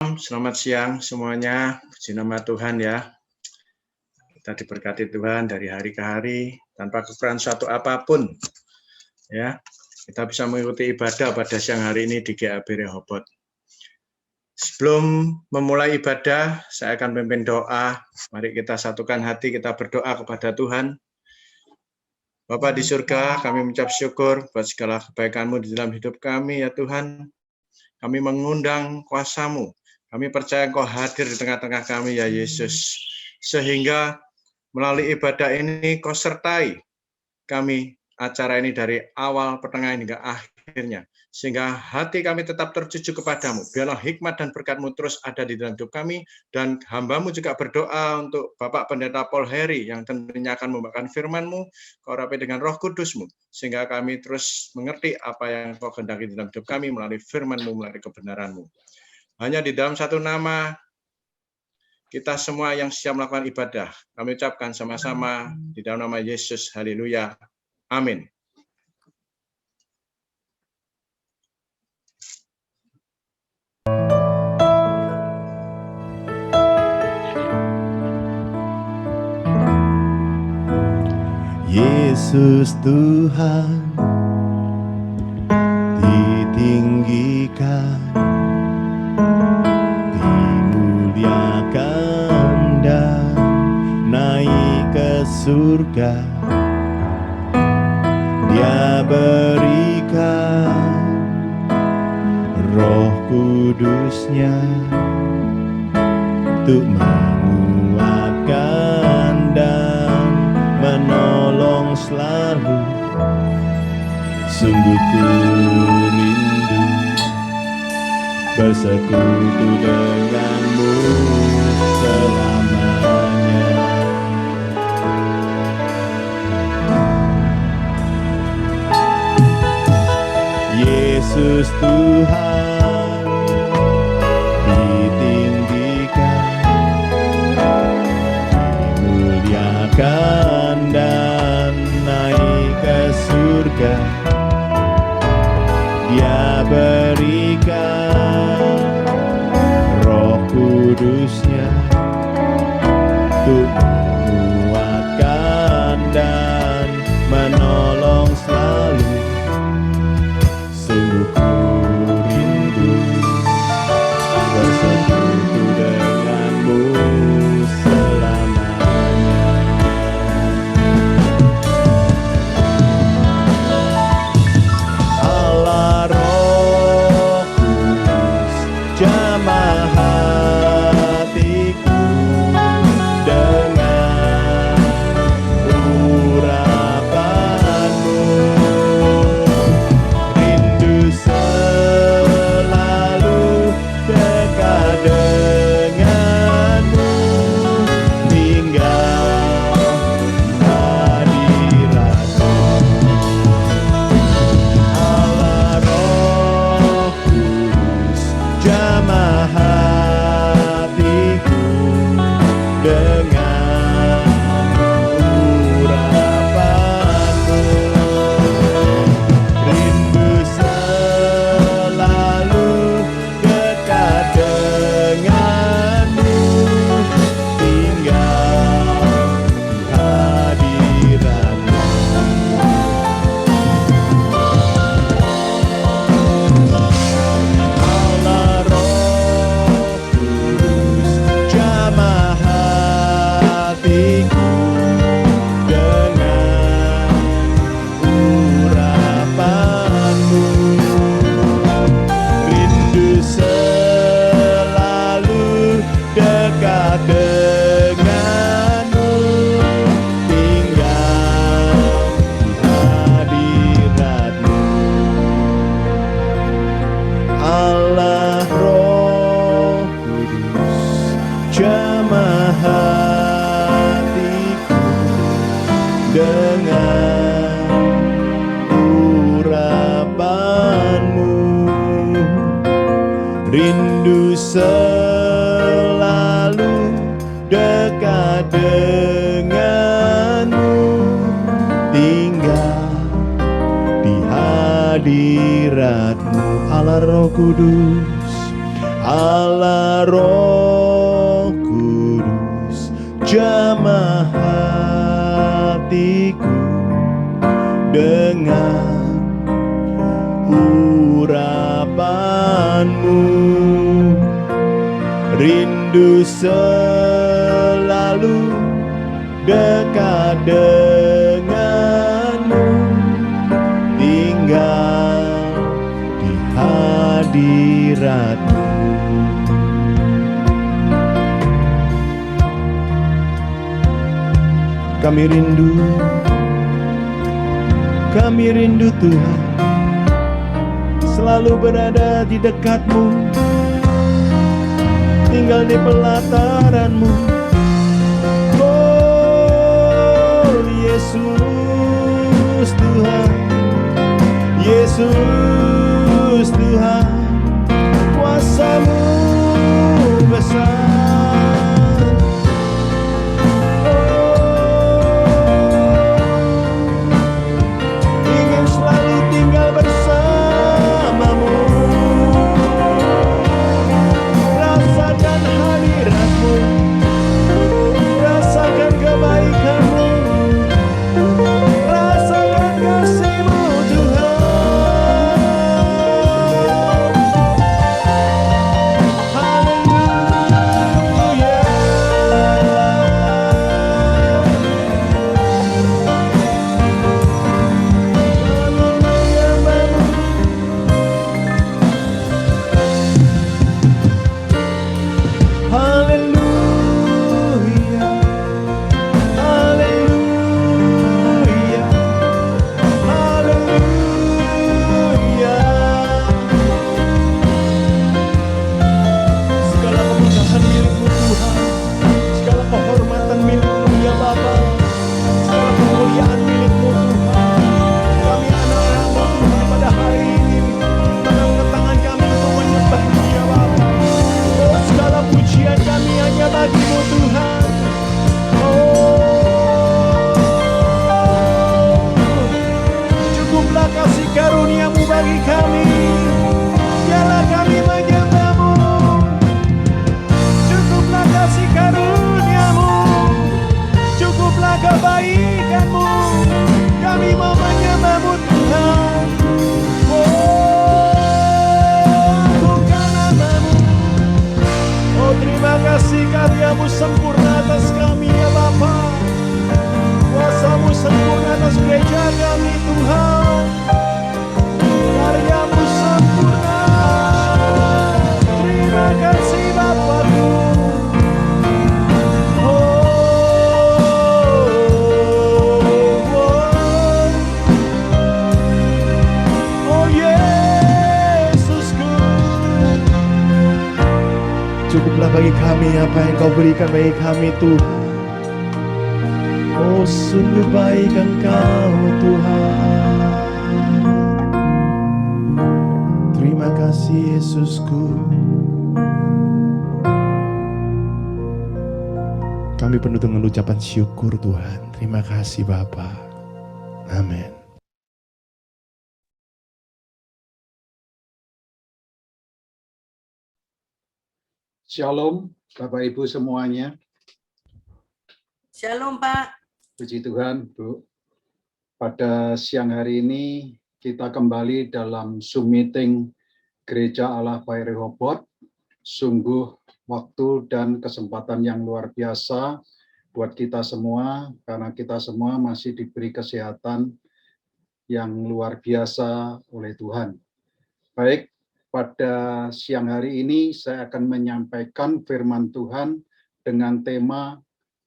Selamat siang semuanya. Puji nama Tuhan ya. Kita diberkati Tuhan dari hari ke hari tanpa kekurangan suatu apapun. Ya, kita bisa mengikuti ibadah pada siang hari ini di GAB Rehoboth. Sebelum memulai ibadah, saya akan memimpin doa. Mari kita satukan hati, kita berdoa kepada Tuhan. Bapa di surga, kami mengucap syukur buat segala kebaikan-Mu di dalam hidup kami ya Tuhan. Kami mengundang kuasa-Mu. Kami percaya Engkau hadir di tengah-tengah kami ya Yesus. Sehingga melalui ibadah ini Kau sertai kami acara ini dari awal, pertengahan hingga akhirnya. Sehingga hati kami tetap tertuju kepadamu. Biarlah hikmat dan berkat-Mu terus ada di dalam hidup kami. Dan hamba-Mu juga berdoa untuk Bapak Pendeta Paul Heri yang tentunya akan membawakan firman-Mu. Kau rapi dengan Roh Kudus-Mu. Sehingga kami terus mengerti apa yang Kau kehendaki di dalam hidup kami melalui firman-Mu, melalui kebenaran-Mu. Hanya di dalam satu nama, kita semua yang siap melakukan ibadah, kami ucapkan sama-sama di dalam nama Yesus. Haleluya. Amin. Yesus Tuhan ditinggikan, dimuliakan dan naik ke surga. Dia berikan Roh Kudus-Nya untuk menguatkan dan menolong selalu. Sungguh ku rindu bersekutu denganmu selamanya. Yesus Tuhan ditinggikan, dimuliakan dan naik ke surga. Dia berikan Roh Kudus-Nya untuk menguatkan dan menolong selalu. Sungguh ku rindu bersekutu denganmu selamanya. Allah Roh Kudus jamah hatiku dengan urapanmu. Rindu selalu dekat denganmu, tinggal hadiratmu. Allah Roh Kudus jamah hatiku dengan urapanmu. Rindu selalu dekat denganmu, tinggal di hadiratmu. Allah Roh Kudus jamah hatiku dengan urapanmu. Rindu selalu dekat denganmu, tinggal di hadiratmu. Allah Roh Kudus jamah hatiku dengan urapanmu. Rindu selalu dekat denganmu, tinggal di hadiratmu. Allah Roh Kudus, Allah Roh Kudus, jamah hatiku dengan urapanmu. Rindu selalu dekat denganmu, tinggal di hadiratmu. Kami rindu Tuhan, selalu berada di dekatmu, tinggal di pelataranmu. Oh Yesus Tuhan, Yesus Tuhan, kuasa-Mu besar. Ingin selalu tinggal bersamamu, rasakan hadirat-Mu, rasakan kebaikan-Mu, rasakan kasih-Mu Tuhan. Haleluya, haleluya, haleluya. Segala kemuliaan milik-Mu Tuhan, segala kehormatan milik-Mu ya Bapa, segala kemuliaan milik-Mu Tuhan. Kami anak-anak-Mu Tuhan pada hari ini mengangkat tangan kami untuk menyembah-Mu ya Bapa. Oh, segala pujian kami hanya bagi-Mu Tuhan. Oh, cukuplah kasih karunia-Mu bagi kami, biarlah kami menyembah-Mu. Cukuplah kasih karunia-Mu, cukuplah kebaikan-Mu, kami mau menyembah-Mu Tuhan. Oh, bukan nama-Mu. Oh, terima kasih karya-Mu sempurna atas kami ya Bapa, kuasa-Mu sempurna atas gereja kami Tuhan. Karya-Mu sempurna. Terima kasih Bapa-Ku. Oh Yesusku, cukuplah bagi kami apa yang Kau berikan bagi kami Tuhan. Oh sungguh baik Engkau Tuhan. Terima kasih Yesusku. Kami penuh dengan ucapan syukur Tuhan. Terima kasih Bapa. Amin. Shalom, Bapak Ibu semuanya. Shalom Pak. Puji Tuhan, Bu. Pada siang hari ini kita kembali dalam Zoom meeting Gereja Allah Bayi Rehoboth. Sungguh waktu dan kesempatan yang luar biasa buat kita semua, karena kita semua masih diberi kesehatan yang luar biasa oleh Tuhan. Baik, pada siang hari ini saya akan menyampaikan firman Tuhan dengan tema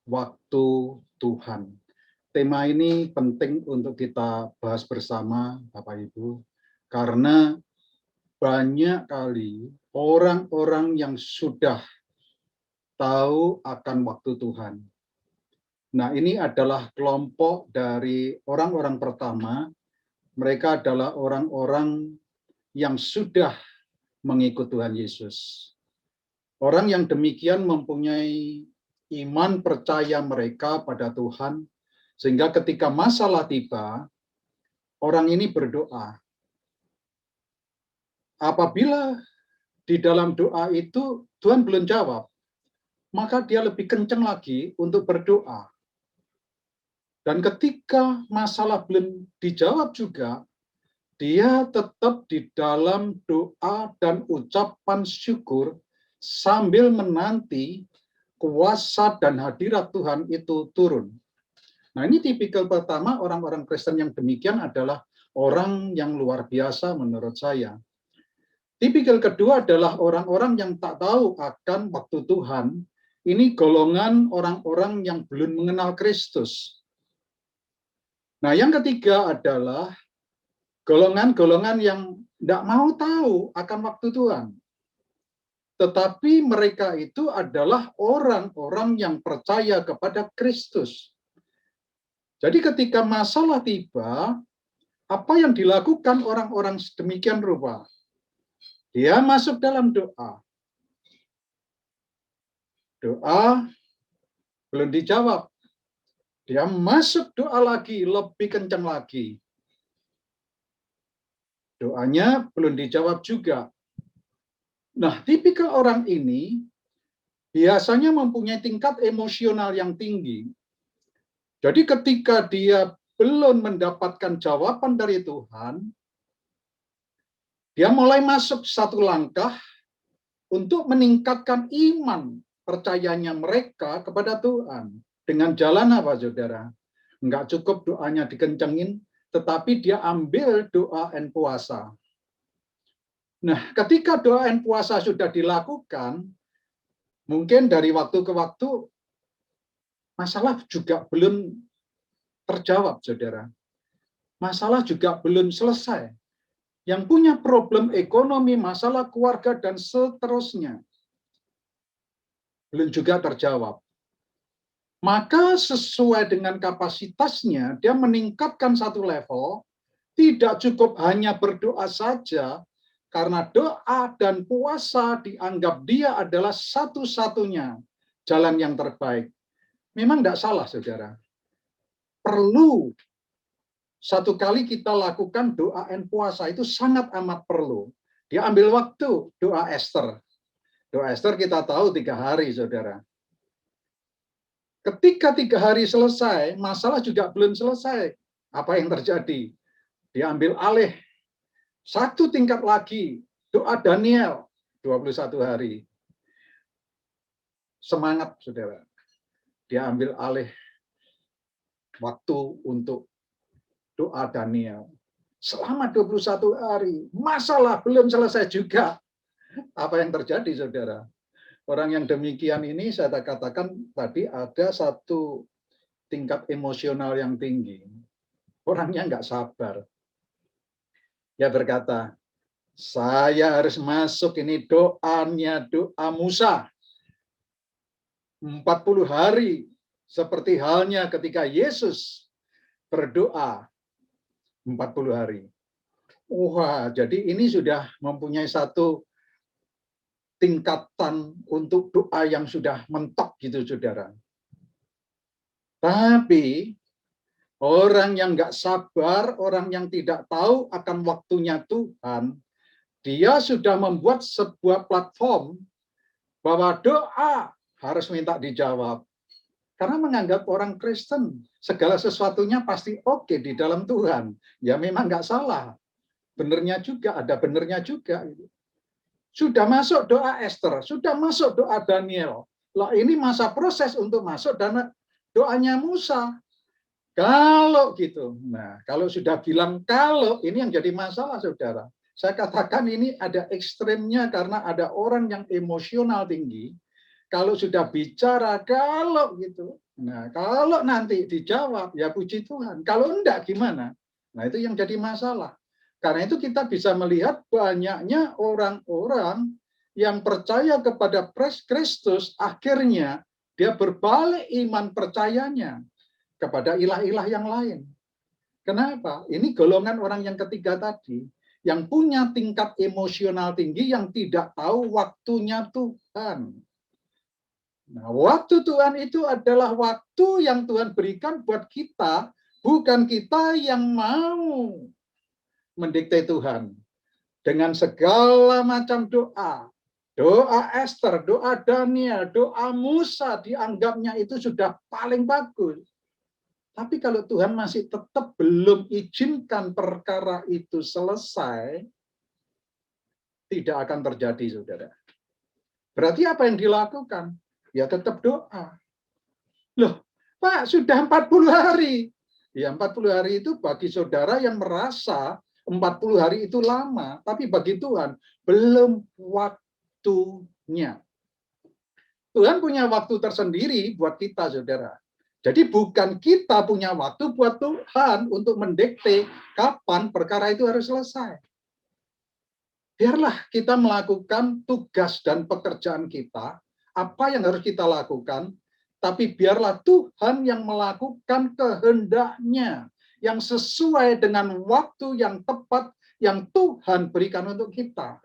Waktu Tuhan. Tema ini penting untuk kita bahas bersama Bapak Ibu, karena banyak kali orang-orang yang sudah tahu akan waktu Tuhan. Nah, ini adalah kelompok dari orang-orang pertama. Mereka adalah orang-orang yang sudah mengikut Tuhan Yesus. Orang yang demikian mempunyai iman percaya mereka pada Tuhan, sehingga ketika masalah tiba, orang ini berdoa. Apabila di dalam doa itu Tuhan belum jawab, maka dia lebih kencang lagi untuk berdoa. Dan ketika masalah belum dijawab juga, dia tetap di dalam doa dan ucapan syukur sambil menanti kuasa dan hadirat Tuhan itu turun. Nah, ini tipikal pertama orang-orang Kristen yang demikian adalah orang yang luar biasa menurut saya. Tipikal kedua adalah orang-orang yang tak tahu akan waktu Tuhan. Ini golongan orang-orang yang belum mengenal Kristus. Nah, yang ketiga adalah golongan-golongan yang tidak mau tahu akan waktu Tuhan. Tetapi mereka itu adalah orang-orang yang percaya kepada Kristus. Jadi ketika masalah tiba, apa yang dilakukan orang-orang sedemikian rupa? Dia masuk dalam doa. Doa belum dijawab. Dia masuk doa lagi, lebih kencang lagi. Doanya belum dijawab juga. Nah, tipikal orang ini biasanya mempunyai tingkat emosional yang tinggi. Jadi ketika dia belum mendapatkan jawaban dari Tuhan, dia mulai masuk satu langkah untuk meningkatkan iman percayanya mereka kepada Tuhan. Dengan jalan apa, saudara? Enggak cukup doanya dikencengin, tetapi dia ambil doa dan puasa. Nah, ketika doa dan puasa sudah dilakukan, mungkin dari waktu ke waktu, masalah juga belum terjawab, saudara. Masalah juga belum selesai. Yang punya problem ekonomi, masalah keluarga, dan seterusnya, belum juga terjawab. Maka sesuai dengan kapasitasnya, dia meningkatkan satu level, tidak cukup hanya berdoa saja, karena doa dan puasa dianggap dia adalah satu-satunya jalan yang terbaik. Memang tidak salah, saudara. Perlu satu kali kita lakukan doa dan puasa, itu sangat amat perlu. Dia ambil waktu, doa Esther. Doa Esther kita tahu 3 hari, saudara. Ketika 3 hari selesai, masalah juga belum selesai. Apa yang terjadi? Diambil alih. Satu tingkat lagi, doa Daniel, 21 hari. Semangat, saudara. Dia ambil alih waktu untuk doa Daniel. Selama 21 hari, masalah belum selesai juga. Apa yang terjadi, saudara? Orang yang demikian ini saya katakan tadi ada satu tingkat emosional yang tinggi. Orangnya nggak sabar. Dia berkata, saya harus masuk, ini doanya doa Musa. 40 hari, seperti halnya ketika Yesus berdoa 40 hari. Wah, jadi ini sudah mempunyai satu tingkatan untuk doa yang sudah mentok gitu, saudara. Tapi orang yang nggak sabar, orang yang tidak tahu akan waktunya Tuhan, dia sudah membuat sebuah platform bahwa doa harus minta dijawab. Karena menganggap orang Kristen segala sesuatunya pasti oke di dalam Tuhan. Ya memang nggak salah. Benernya juga, ada benernya juga. Sudah masuk doa Esther, sudah masuk doa Daniel. Lah ini masa proses untuk masuk dan doanya Musa. Kalau gitu, nah kalau sudah bilang kalau, ini yang jadi masalah, saudara. Saya katakan ini ada ekstremnya karena ada orang yang emosional tinggi. Kalau sudah bicara, kalau gitu. Nah kalau nanti dijawab, ya puji Tuhan. Kalau enggak gimana? Nah itu yang jadi masalah. Karena itu kita bisa melihat banyaknya orang-orang yang percaya kepada Kristus, akhirnya dia berbalik iman percayanya kepada ilah-ilah yang lain. Kenapa? Ini golongan orang yang ketiga tadi, yang punya tingkat emosional tinggi, yang tidak tahu waktunya Tuhan. Nah, waktu Tuhan itu adalah waktu yang Tuhan berikan buat kita, bukan kita yang mau mendikte Tuhan. Dengan segala macam doa, Doa Esther, doa Daniel, doa Musa dianggapnya itu sudah paling bagus. Tapi kalau Tuhan masih tetap belum izinkan perkara itu selesai, tidak akan terjadi, saudara. Berarti apa yang dilakukan? Ya tetap doa. Loh, Pak, sudah 40 hari. Ya 40 hari itu bagi saudara yang merasa 40 hari itu lama, tapi bagi Tuhan belum waktunya. Tuhan punya waktu tersendiri buat kita, saudara. Jadi bukan kita punya waktu buat Tuhan untuk mendikte kapan perkara itu harus selesai. Biarlah kita melakukan tugas dan pekerjaan kita, apa yang harus kita lakukan, tapi biarlah Tuhan yang melakukan kehendaknya, yang sesuai dengan waktu yang tepat yang Tuhan berikan untuk kita.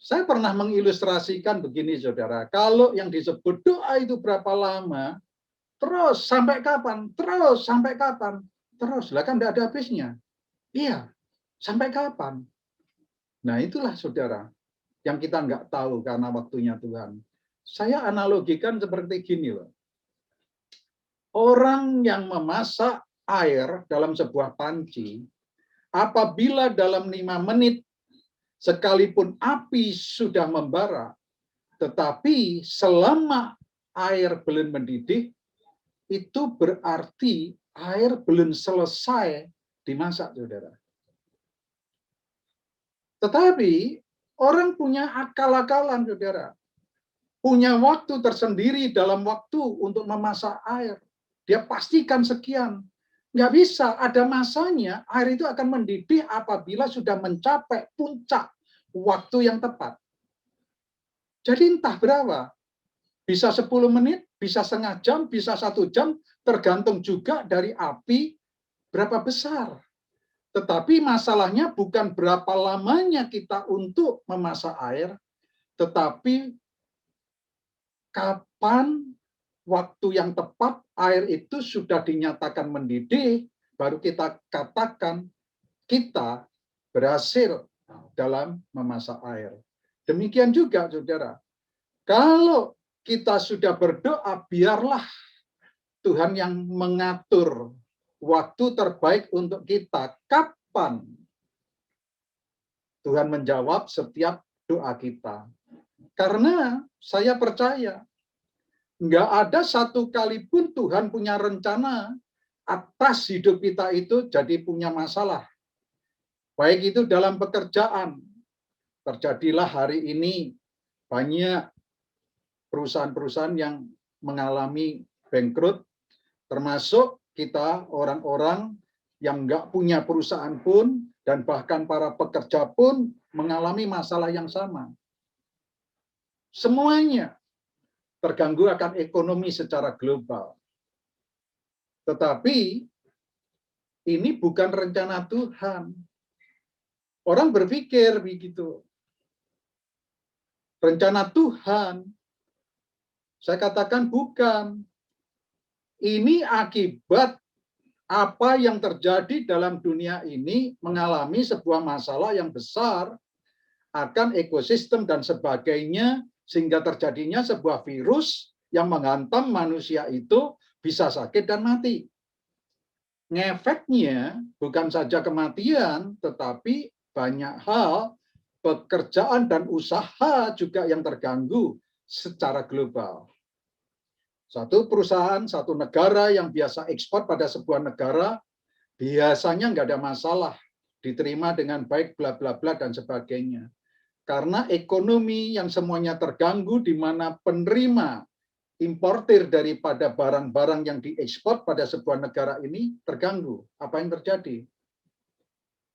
Saya pernah mengilustrasikan begini, saudara. Kalau yang disebut doa itu berapa lama, terus sampai kapan? Terus sampai kapan? Terus, lah kan tidak ada habisnya. Iya, sampai kapan? Nah itulah saudara, yang kita nggak tahu karena waktunya Tuhan. Saya analogikan seperti gini loh. Orang yang memasak air dalam sebuah panci, apabila dalam 5 menit sekalipun api sudah membara, tetapi selama air belum mendidih, itu berarti air belum selesai dimasak, saudara. Tetapi orang punya akal-akalan, saudara. Punya waktu tersendiri dalam waktu untuk memasak air. Dia pastikan sekian. Nggak bisa, ada masanya air itu akan mendidih apabila sudah mencapai puncak waktu yang tepat. Jadi entah berapa. Bisa 10 menit, bisa setengah jam, bisa 1 jam, tergantung juga dari api berapa besar. Tetapi masalahnya bukan berapa lamanya kita untuk memasak air, tetapi kapan waktu yang tepat air itu sudah dinyatakan mendidih, baru kita katakan kita berhasil dalam memasak air. Demikian juga, saudara. Kalau kita sudah berdoa, biarlah Tuhan yang mengatur waktu terbaik untuk kita. Kapan Tuhan menjawab setiap doa kita? Karena saya percaya, nggak ada satu kali pun Tuhan punya rencana atas hidup kita itu jadi punya masalah. Baik itu dalam pekerjaan. Terjadilah hari ini banyak perusahaan-perusahaan yang mengalami bangkrut, termasuk kita orang-orang yang nggak punya perusahaan pun, dan bahkan para pekerja pun mengalami masalah yang sama. Semuanya terganggu akan ekonomi secara global. Tetapi ini bukan rencana Tuhan. Orang berpikir begitu. Rencana Tuhan, saya katakan bukan. Ini akibat apa yang terjadi dalam dunia ini mengalami sebuah masalah yang besar akan ekosistem dan sebagainya, sehingga terjadinya sebuah virus yang menghantam manusia itu bisa sakit dan mati. Ngefeknya bukan saja kematian, tetapi banyak hal, pekerjaan dan usaha juga yang terganggu secara global. Satu perusahaan, satu negara yang biasa ekspor pada sebuah negara, biasanya nggak ada masalah, diterima dengan baik, bla bla bla dan sebagainya. Karena ekonomi yang semuanya terganggu, di mana penerima importir daripada barang-barang yang diekspor pada sebuah negara ini terganggu. Apa yang terjadi?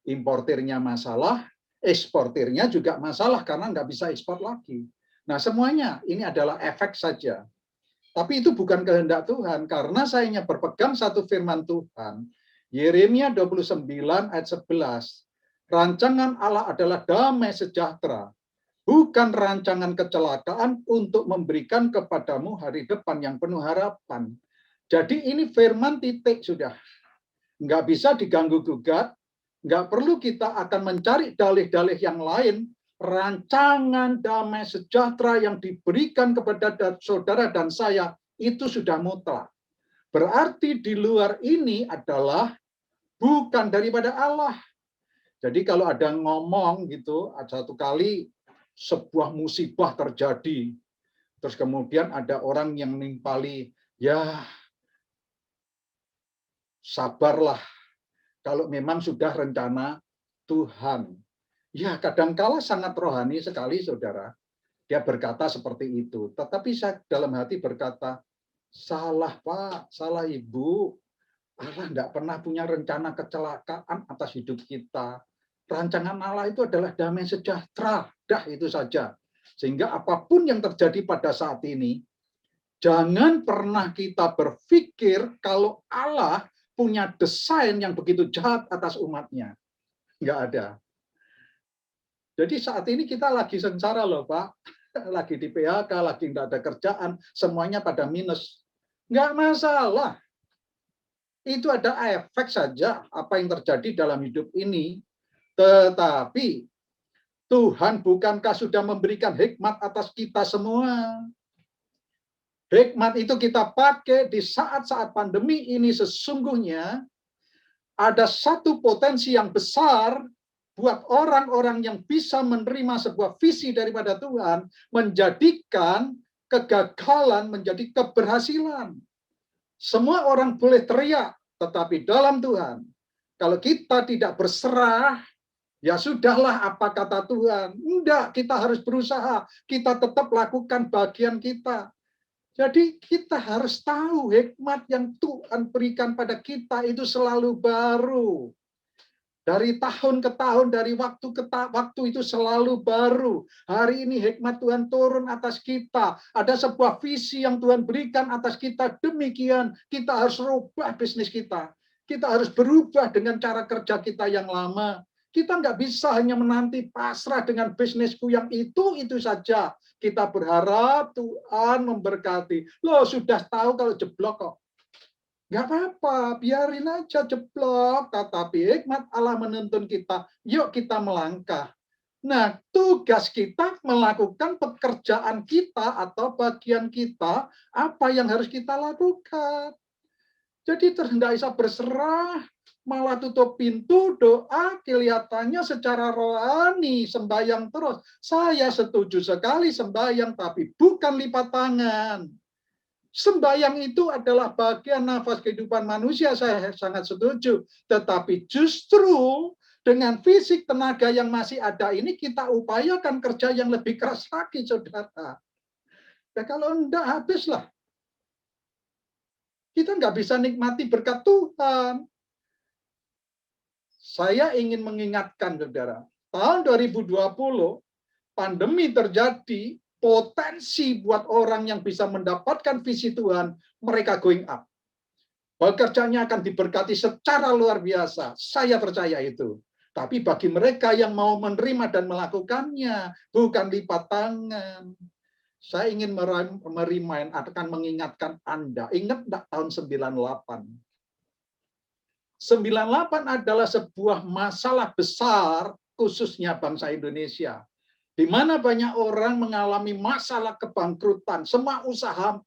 Importirnya masalah, eksportirnya juga masalah karena nggak bisa ekspor lagi. Nah semuanya ini adalah efek saja. Tapi itu bukan kehendak Tuhan, karena saya hanya berpegang satu firman Tuhan. Yeremia 29 ayat 11. Rancangan Allah adalah damai sejahtera, bukan rancangan kecelakaan, untuk memberikan kepadamu hari depan yang penuh harapan. Jadi ini firman titik sudah. Nggak bisa diganggu-gugat, nggak perlu kita akan mencari dalih-dalih yang lain rancangan damai sejahtera yang diberikan kepada saudara dan saya itu sudah mutlak. Berarti di luar ini adalah bukan daripada Allah. Jadi kalau ada ngomong gitu, satu kali sebuah musibah terjadi, terus kemudian ada orang yang nimpali, ya sabarlah kalau memang sudah rencana Tuhan. Ya kadangkala sangat rohani sekali saudara. Dia berkata seperti itu. Tetapi saya dalam hati berkata, salah Pak, salah Ibu. Allah tidak pernah punya rencana kecelakaan atas hidup kita. Rancangan Allah itu adalah damai sejahtera. Dah itu saja. Sehingga apapun yang terjadi pada saat ini, jangan pernah kita berpikir kalau Allah punya desain yang begitu jahat atas umatnya. Nggak ada. Jadi saat ini kita lagi sengsara loh Pak. Lagi di PHK, lagi nggak ada kerjaan, semuanya pada minus. Nggak masalah. Itu ada efek saja apa yang terjadi dalam hidup ini. Tetapi Tuhan bukankah sudah memberikan hikmat atas kita semua? Hikmat itu kita pakai di saat-saat pandemi ini sesungguhnya ada satu potensi yang besar buat orang-orang yang bisa menerima sebuah visi daripada Tuhan, menjadikan kegagalan menjadi keberhasilan. Semua orang boleh teriak, tetapi dalam Tuhan, kalau kita tidak berserah, ya sudahlah apa kata Tuhan. Enggak, kita harus berusaha. Kita tetap lakukan bagian kita. Jadi kita harus tahu hikmat yang Tuhan berikan pada kita itu selalu baru. Dari tahun ke tahun, dari waktu ke waktu itu selalu baru. Hari ini hikmat Tuhan turun atas kita. Ada sebuah visi yang Tuhan berikan atas kita. Demikian kita harus rubah bisnis kita. Kita harus berubah dengan cara kerja kita yang lama. Kita nggak bisa hanya menanti pasrah dengan bisnisku yang itu saja. Kita berharap Tuhan memberkati. Loh sudah tahu kalau jeblok kok. Nggak apa-apa, biarin aja jeblok. Tetapi hikmat Allah menuntun kita, yuk kita melangkah. Nah, tugas kita melakukan pekerjaan kita atau bagian kita, apa yang harus kita lakukan. Jadi tidak bisa berserah, malah tutup pintu doa, kelihatannya secara rohani, sembahyang terus. Saya setuju sekali sembahyang, tapi bukan lipat tangan. Sembahyang itu adalah bagian nafas kehidupan manusia, saya sangat setuju. Tetapi justru dengan fisik tenaga yang masih ada ini, kita upayakan kerja yang lebih keras lagi, saudara. Ya kalau enggak, habislah. Kita nggak bisa nikmati berkat Tuhan. Saya ingin mengingatkan, saudara, tahun 2020, pandemi terjadi, potensi buat orang yang bisa mendapatkan visi Tuhan, mereka going up. Pekerjaannya akan diberkati secara luar biasa. Saya percaya itu. Tapi bagi mereka yang mau menerima dan melakukannya, bukan lipat tangan. Saya ingin akan mengingatkan Anda. Ingat enggak tahun 98? 98 adalah sebuah masalah besar, khususnya bangsa Indonesia. Di mana banyak orang mengalami masalah kebangkrutan. Semua usaha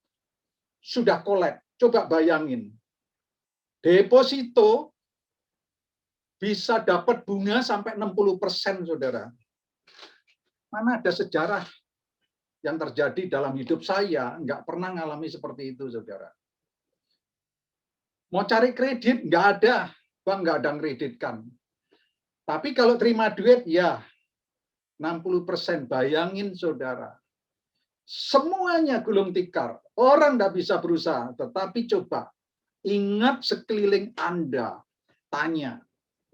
sudah kolap. Coba bayangin. Deposito bisa dapat bunga sampai 60%, saudara. Mana ada sejarah yang terjadi dalam hidup saya, nggak pernah mengalami seperti itu, saudara. Mau cari kredit, nggak ada. Bang, nggak ada kreditkan. Tapi kalau terima duit, ya 60%, bayangin saudara. Semuanya gulung tikar. Orang tidak bisa berusaha. Tetapi coba, ingat sekeliling Anda. Tanya,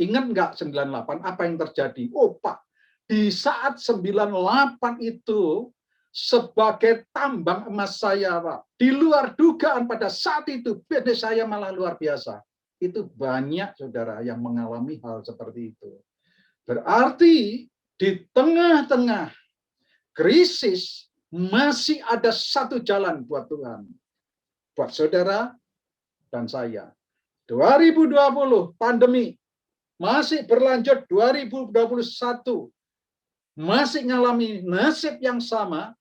ingat nggak 98? Apa yang terjadi? Oh Pak, di saat 98 itu, sebagai tambang emas saya, Pak. Di luar dugaan pada saat itu, bisnis saya malah luar biasa. Itu banyak saudara yang mengalami hal seperti itu. Berarti, di tengah-tengah krisis masih ada satu jalan buat Tuhan. Buat saudara dan saya. 2020 pandemi masih berlanjut 2021. masih ngalami nasib yang sama,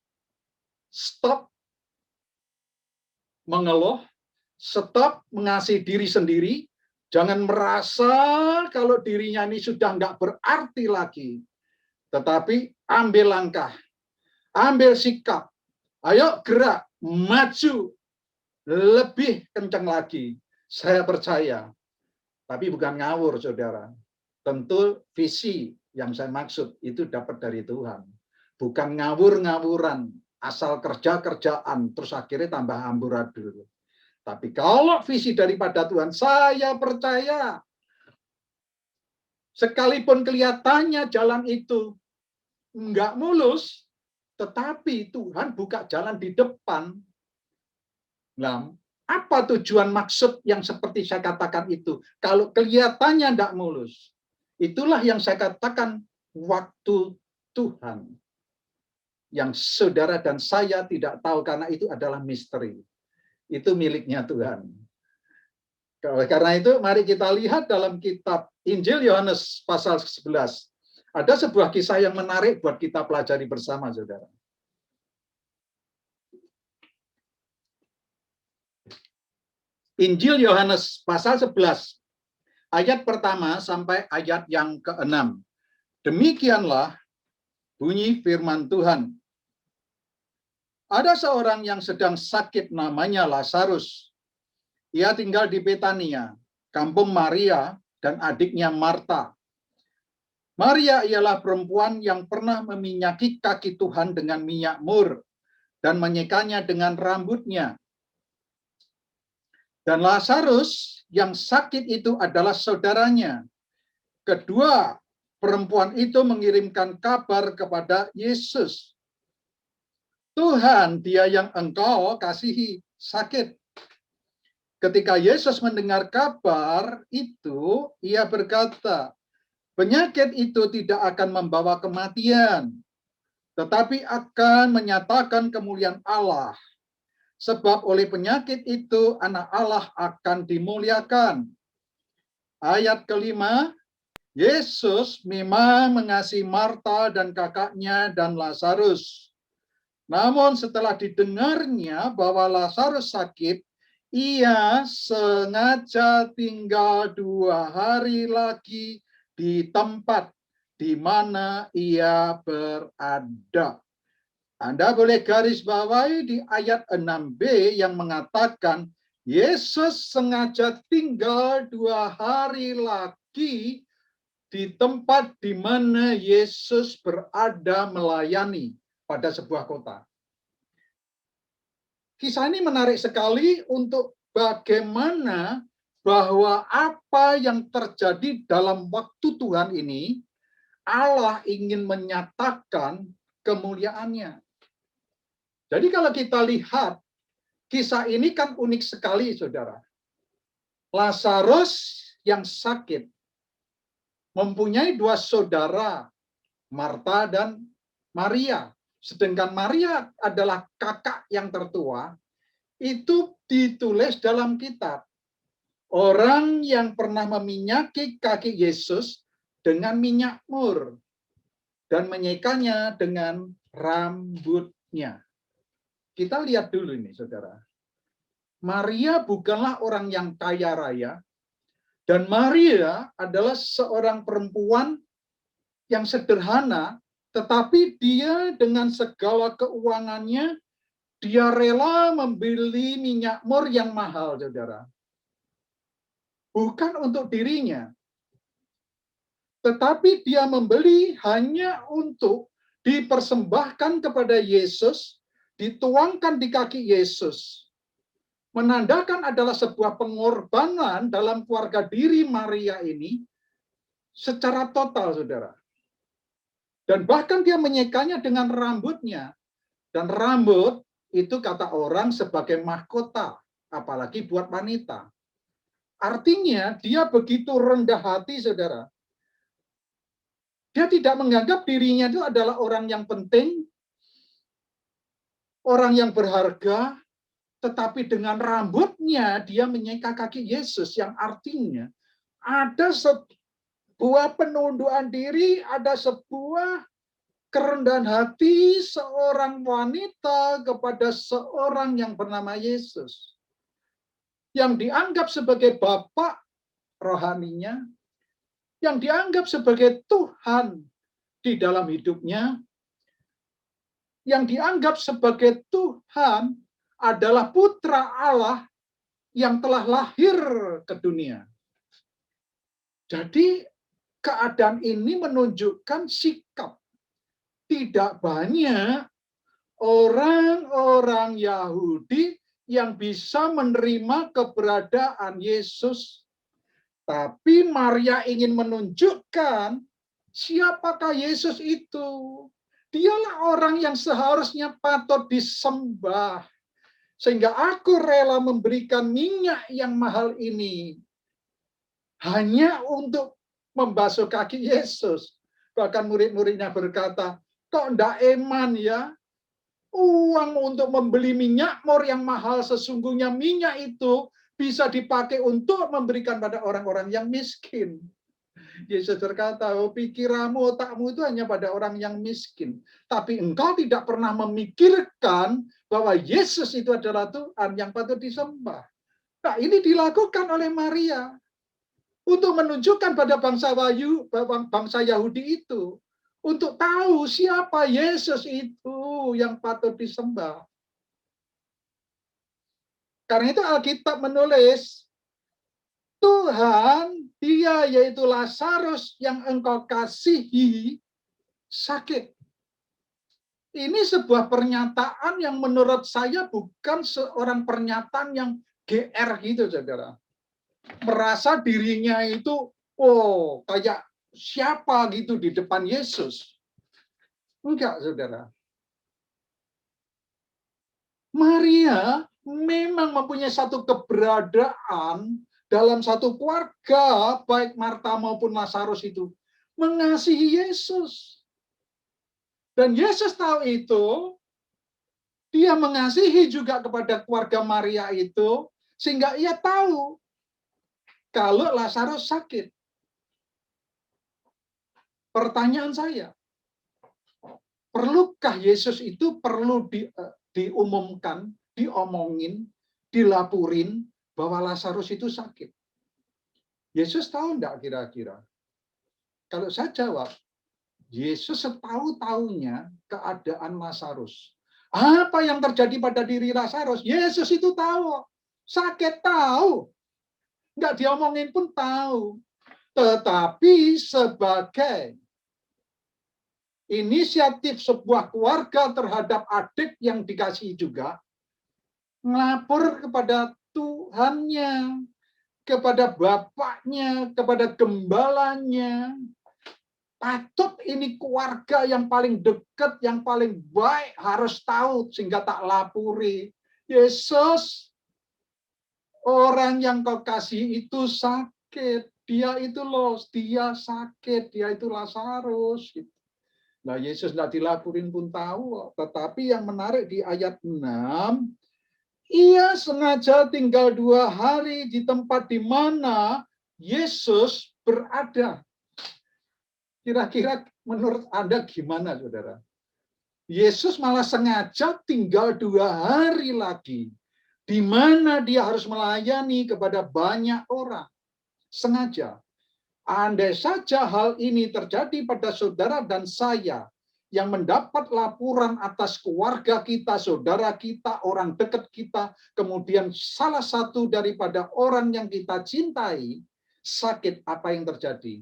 stop mengeluh, stop mengasihi diri sendiri, jangan merasa kalau dirinya ini sudah nggak berarti lagi. Tetapi ambil langkah, ambil sikap, ayo gerak, maju, lebih kencang lagi. Saya percaya, tapi bukan ngawur, saudara. Tentu visi yang saya maksud itu dapat dari Tuhan. Bukan ngawur-ngawuran, asal kerja-kerjaan, terus akhirnya tambah amburadul. Tapi kalau visi daripada Tuhan, saya percaya, sekalipun kelihatannya jalan itu nggak mulus, tetapi Tuhan buka jalan di depan. Nah, apa tujuan maksud yang seperti saya katakan itu? Kalau kelihatannya tidak mulus, itulah yang saya katakan waktu Tuhan. Yang saudara dan saya tidak tahu karena itu adalah misteri. Itu miliknya Tuhan. Karena itu mari kita lihat dalam kitab Injil Yohanes pasal 11. Ada sebuah kisah yang menarik buat kita pelajari bersama, saudara. Injil Yohanes pasal 11, ayat pertama sampai ayat yang ke-6. Demikianlah bunyi firman Tuhan. Ada seorang yang sedang sakit namanya Lazarus. Ia tinggal di Betania, kampung Maria dan adiknya Marta. Maria ialah perempuan yang pernah meminyaki kaki Tuhan dengan minyak mur dan menyekanya dengan rambutnya. Dan Lazarus yang sakit itu adalah saudaranya. Kedua perempuan itu mengirimkan kabar kepada Yesus. Tuhan, dia yang engkau kasihi sakit. Ketika Yesus mendengar kabar itu, ia berkata, penyakit itu tidak akan membawa kematian, tetapi akan menyatakan kemuliaan Allah. Sebab oleh penyakit itu anak Allah akan dimuliakan. Ayat kelima, Yesus memang mengasihi Marta dan kakaknya dan Lazarus. Namun setelah didengarnya bahwa Lazarus sakit, ia sengaja tinggal 2 hari lagi di tempat di mana ia berada. Anda boleh garis bawahi di ayat 6b yang mengatakan Yesus sengaja tinggal 2 hari lagi di tempat di mana Yesus berada melayani pada sebuah kota. Kisah ini menarik sekali untuk bagaimana bahwa apa yang terjadi dalam waktu Tuhan ini, Allah ingin menyatakan kemuliaannya. Jadi kalau kita lihat, kisah ini kan unik sekali, saudara. Lazarus yang sakit mempunyai 2 saudara, Marta dan Maria. Sedangkan Maria adalah kakak yang tertua, itu ditulis dalam kitab. Orang yang pernah meminyaki kaki Yesus dengan minyak mur dan menyekanya dengan rambutnya. Kita lihat dulu ini, saudara. Maria bukanlah orang yang kaya raya, dan Maria adalah seorang perempuan yang sederhana, tetapi dia dengan segala keuangannya, dia rela membeli minyak mur yang mahal, saudara. Bukan untuk dirinya, tetapi dia membeli hanya untuk dipersembahkan kepada Yesus, dituangkan di kaki Yesus. Menandakan adalah sebuah pengorbanan dalam keluarga diri Maria ini secara total, saudara. Dan bahkan dia menyekanya dengan rambutnya. Dan rambut itu kata orang sebagai mahkota, apalagi buat wanita. Artinya dia begitu rendah hati, saudara. Dia tidak menganggap dirinya itu adalah orang yang penting, orang yang berharga, tetapi dengan rambutnya dia menyeka kaki Yesus, yang artinya ada sebuah penundukan diri, ada sebuah kerendahan hati seorang wanita kepada seorang yang bernama Yesus, yang dianggap sebagai bapak rohaninya, yang dianggap sebagai Tuhan di dalam hidupnya, yang dianggap sebagai Tuhan adalah putra Allah yang telah lahir ke dunia. Jadi keadaan ini menunjukkan sikap tidak banyak orang-orang Yahudi yang bisa menerima keberadaan Yesus. Tapi Maria ingin menunjukkan siapakah Yesus itu. Dialah orang yang seharusnya patut disembah. Sehingga aku rela memberikan minyak yang mahal ini hanya untuk membasuh kaki Yesus. Bahkan murid-muridnya berkata, kok ndak eman ya? Uang untuk membeli minyak mur yang mahal, sesungguhnya minyak itu bisa dipakai untuk memberikan pada orang-orang yang miskin. Yesus berkata, oh, pikiranmu, otakmu itu hanya pada orang yang miskin. Tapi engkau tidak pernah memikirkan bahwa Yesus itu adalah Tuhan yang patut disembah. Nah, ini dilakukan oleh Maria untuk menunjukkan pada bangsa Yahudi itu, untuk tahu siapa Yesus itu yang patut disembah. Karena itu Alkitab menulis, Tuhan, dia yaitu Lazarus yang engkau kasihi, sakit. Ini sebuah pernyataan yang menurut saya bukan seorang pernyataan yang GR gitu, saudara. Merasa dirinya itu, oh, kayak siapa gitu di depan Yesus. Enggak, saudara. Maria memang mempunyai satu keberadaan dalam satu keluarga, baik Marta maupun Lazarus itu, mengasihi Yesus. Dan Yesus tahu itu, dia mengasihi juga kepada keluarga Maria itu, sehingga ia tahu kalau Lazarus sakit. Pertanyaan saya, perlukah Yesus itu perlu diumumkan, diomongin, dilaporin bahwa Lazarus itu sakit? Yesus tahu enggak kira-kira? Kalau saya jawab, Yesus setahu-tahunya keadaan Lazarus. Apa yang terjadi pada diri Lazarus? Yesus itu tahu. Sakit tahu. Enggak diomongin pun tahu. Tetapi sebagai inisiatif sebuah keluarga terhadap adik yang dikasihi juga, melapor kepada Tuhannya, kepada bapaknya, kepada gembalanya. Patut ini keluarga yang paling dekat, yang paling baik harus tahu sehingga tak lapuri. Yesus, orang yang kau kasih itu sakit. Dia itu loh, dia sakit, dia itu Lazarus. Nah, Yesus tidak dilaporin pun tahu. Tetapi yang menarik di ayat 6, ia sengaja tinggal 2 hari di tempat di mana Yesus berada. Kira-kira menurut Anda gimana, saudara? Yesus malah sengaja tinggal 2 hari lagi, di mana dia harus melayani kepada banyak orang. Sengaja. Andai saja hal ini terjadi pada saudara dan saya, yang mendapat laporan atas keluarga kita, saudara kita, orang dekat kita, kemudian salah satu daripada orang yang kita cintai sakit, apa yang terjadi?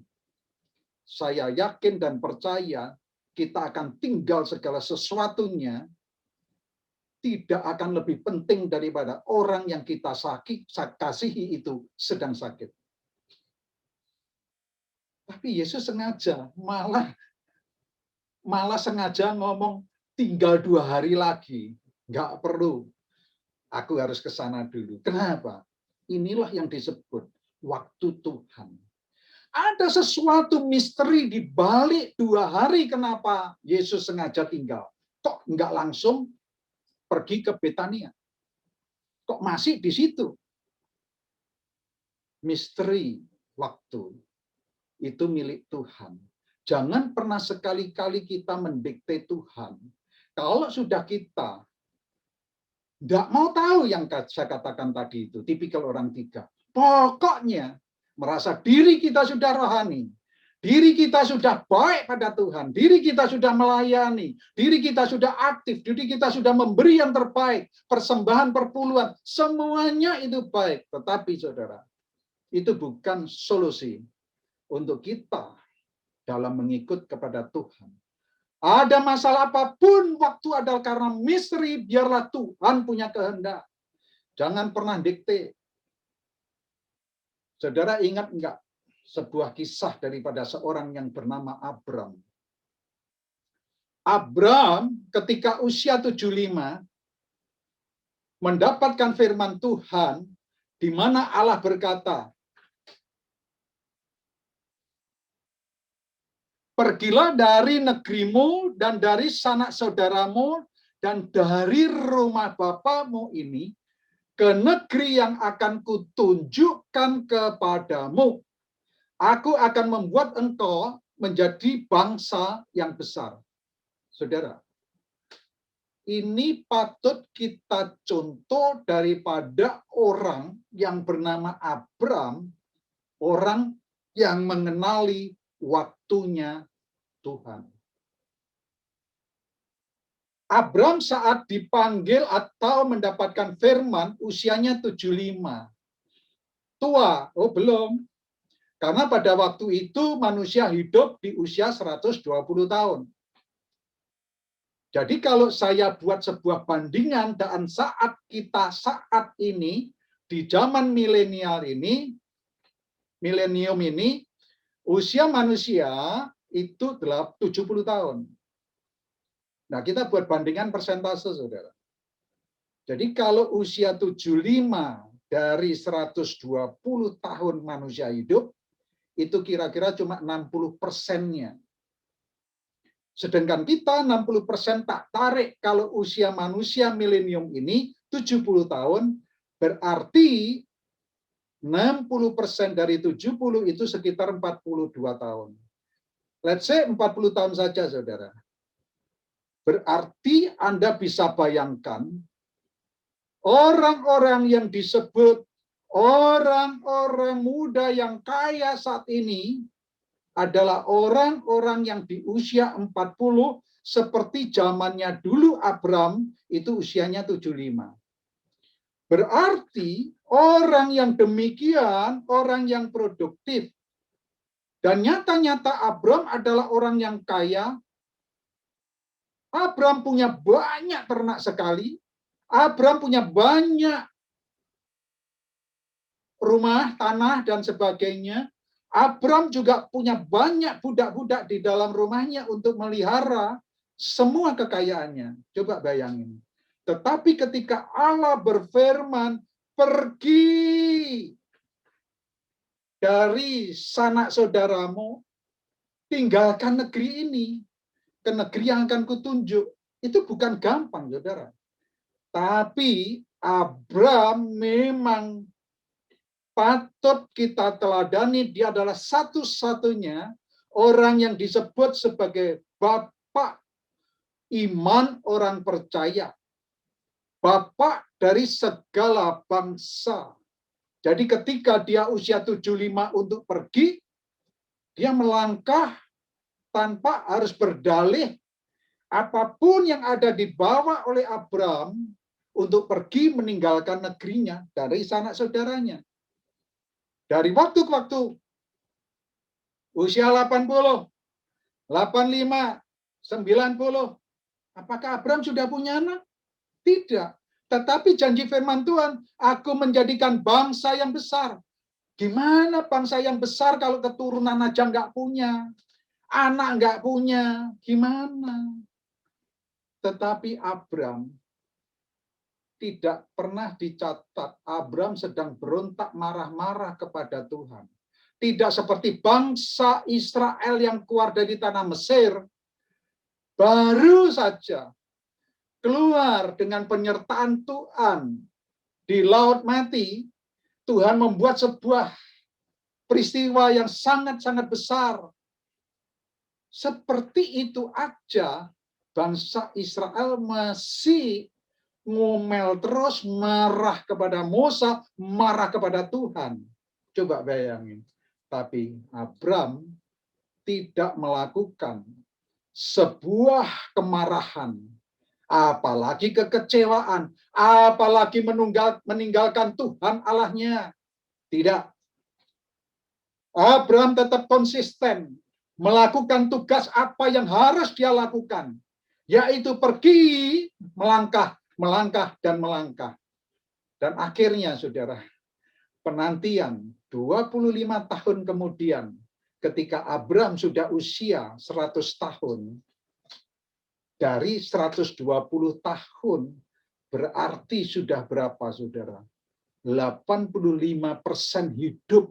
Saya yakin dan percaya kita akan tinggal segala sesuatunya tidak akan lebih penting daripada orang yang kita kasihi itu sedang sakit. Tapi Yesus sengaja malah sengaja ngomong tinggal 2 hari lagi. Nggak perlu. Aku harus ke sana dulu. Kenapa? Inilah yang disebut waktu Tuhan. Ada sesuatu misteri di balik 2 hari kenapa Yesus sengaja tinggal. Kok nggak langsung pergi ke Betania? Kok masih di situ? Misteri waktu itu milik Tuhan. Jangan pernah sekali-kali kita mendikte Tuhan. Kalau sudah kita tidak mau tahu yang saya katakan tadi itu, tipikal orang tiga. Pokoknya merasa diri kita sudah rohani, diri kita sudah baik pada Tuhan, diri kita sudah melayani, diri kita sudah aktif, diri kita sudah memberi yang terbaik, persembahan perpuluhan, semuanya itu baik. Tetapi saudara, itu bukan solusi untuk kita dalam mengikut kepada Tuhan. Ada masalah apapun, waktu adalah karena misteri, biarlah Tuhan punya kehendak. Jangan pernah dikte. Saudara ingat enggak sebuah kisah daripada seorang yang bernama Abram. Abram ketika usia 75 mendapatkan firman Tuhan di mana Allah berkata, pergilah dari negerimu dan dari sanak saudaramu dan dari rumah bapamu ini ke negeri yang akan kutunjukkan kepadamu. Aku akan membuat engkau menjadi bangsa yang besar. Saudara, ini patut kita contoh daripada orang yang bernama Abram, orang yang mengenali waktunya Tuhan. Abram saat dipanggil atau mendapatkan firman usianya 75. Tua, oh belum. Karena pada waktu itu manusia hidup di usia 120 tahun. Jadi kalau saya buat sebuah bandingan dan saat ini, di zaman milenium ini, usia manusia itu 70 tahun. Nah, kita buat bandingan persentase, saudara. Jadi kalau usia 75 dari 120 tahun manusia hidup, itu kira-kira cuma 60%-nya. Sedangkan kita 60% tak tarik kalau usia manusia milenium ini 70 tahun, berarti 60% dari 70 itu sekitar 42 tahun. Let's say 40 tahun saja, saudara. Berarti Anda bisa bayangkan orang-orang yang disebut orang-orang muda yang kaya saat ini adalah orang-orang yang di usia 40 seperti zamannya dulu Abram itu usianya 75. Berarti orang yang demikian, orang yang produktif. Dan nyata-nyata Abram adalah orang yang kaya. Abram punya banyak ternak sekali. Abram punya banyak rumah, tanah, dan sebagainya. Abram juga punya banyak budak-budak di dalam rumahnya untuk melihara semua kekayaannya. Coba bayangin. Tetapi ketika Allah berfirman, pergi dari sanak saudaramu, tinggalkan negeri ini, ke negeri yang akan kutunjuk. Itu bukan gampang, saudara. Tapi Abram memang patut kita teladani. Dia adalah satu-satunya orang yang disebut sebagai bapak iman orang percaya. Bapak dari segala bangsa. Jadi ketika dia usia 75 untuk pergi, dia melangkah tanpa harus berdalih. Apapun yang ada dibawa oleh Abram untuk pergi meninggalkan negerinya dari sanak saudaranya. Dari waktu ke waktu, usia 80, 85, 90, apakah Abram sudah punya anak? Tidak. Tetapi janji firman Tuhan, aku menjadikan bangsa yang besar. Gimana bangsa yang besar kalau keturunan aja nggak punya? Anak nggak punya, gimana? Tetapi Abram tidak pernah dicatat. Abram sedang berontak marah-marah kepada Tuhan. Tidak seperti bangsa Israel yang keluar dari tanah Mesir. Baru saja keluar dengan penyertaan Tuhan di Laut Mati, Tuhan membuat sebuah peristiwa yang sangat-sangat besar. Seperti itu aja bangsa Israel masih ngomel terus, marah kepada Musa, marah kepada Tuhan. Coba bayangin. Tapi Abram tidak melakukan sebuah kemarahan, apalagi kekecewaan, apalagi meninggalkan Tuhan Allahnya. Tidak. Abram tetap konsisten melakukan tugas apa yang harus dia lakukan, yaitu pergi melangkah, dan melangkah. Dan akhirnya, saudara, penantian 25 tahun kemudian, ketika Abram sudah usia 100 tahun, dari 120 tahun, berarti sudah berapa, saudara? 85% hidup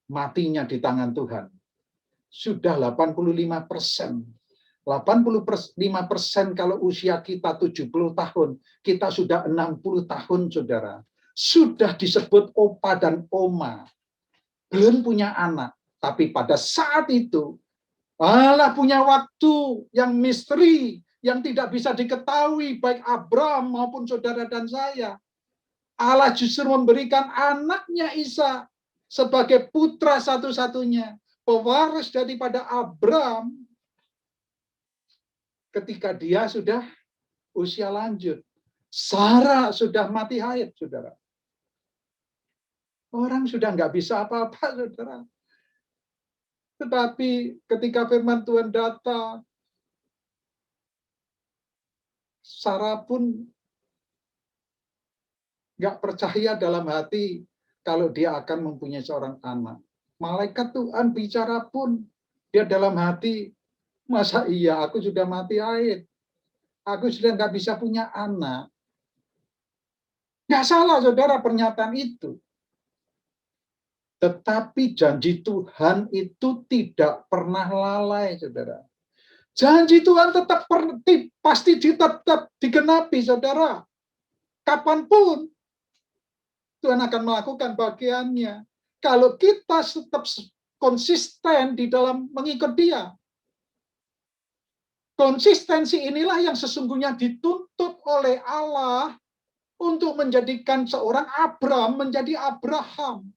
matinya di tangan Tuhan. Sudah 85%. 85% kalau usia kita 70 tahun, kita sudah 60 tahun, saudara. Sudah disebut opa dan oma. Belum punya anak. Tapi pada saat itu, Allah punya waktu yang misteri, yang tidak bisa diketahui baik Abram maupun saudara dan saya. Allah justru memberikan anaknya Isa sebagai putra satu-satunya, pewaris daripada Abram ketika dia sudah usia lanjut. Sarah sudah mati haid, saudara. Orang sudah nggak bisa apa-apa, saudara. Tetapi ketika firman Tuhan datang, Sarah pun nggak percaya dalam hati kalau dia akan mempunyai seorang anak. Malaikat Tuhan bicara pun, dia dalam hati, masa iya aku sudah mati haid, aku sudah nggak bisa punya anak. Nggak salah, saudara, pernyataan itu. Tetapi janji Tuhan itu tidak pernah lalai, saudara. Janji Tuhan pasti tetap digenapi, saudara. Kapanpun Tuhan akan melakukan bagiannya. Kalau kita tetap konsisten di dalam mengikut Dia. Konsistensi inilah yang sesungguhnya dituntut oleh Allah untuk menjadikan seorang Abram menjadi Abraham.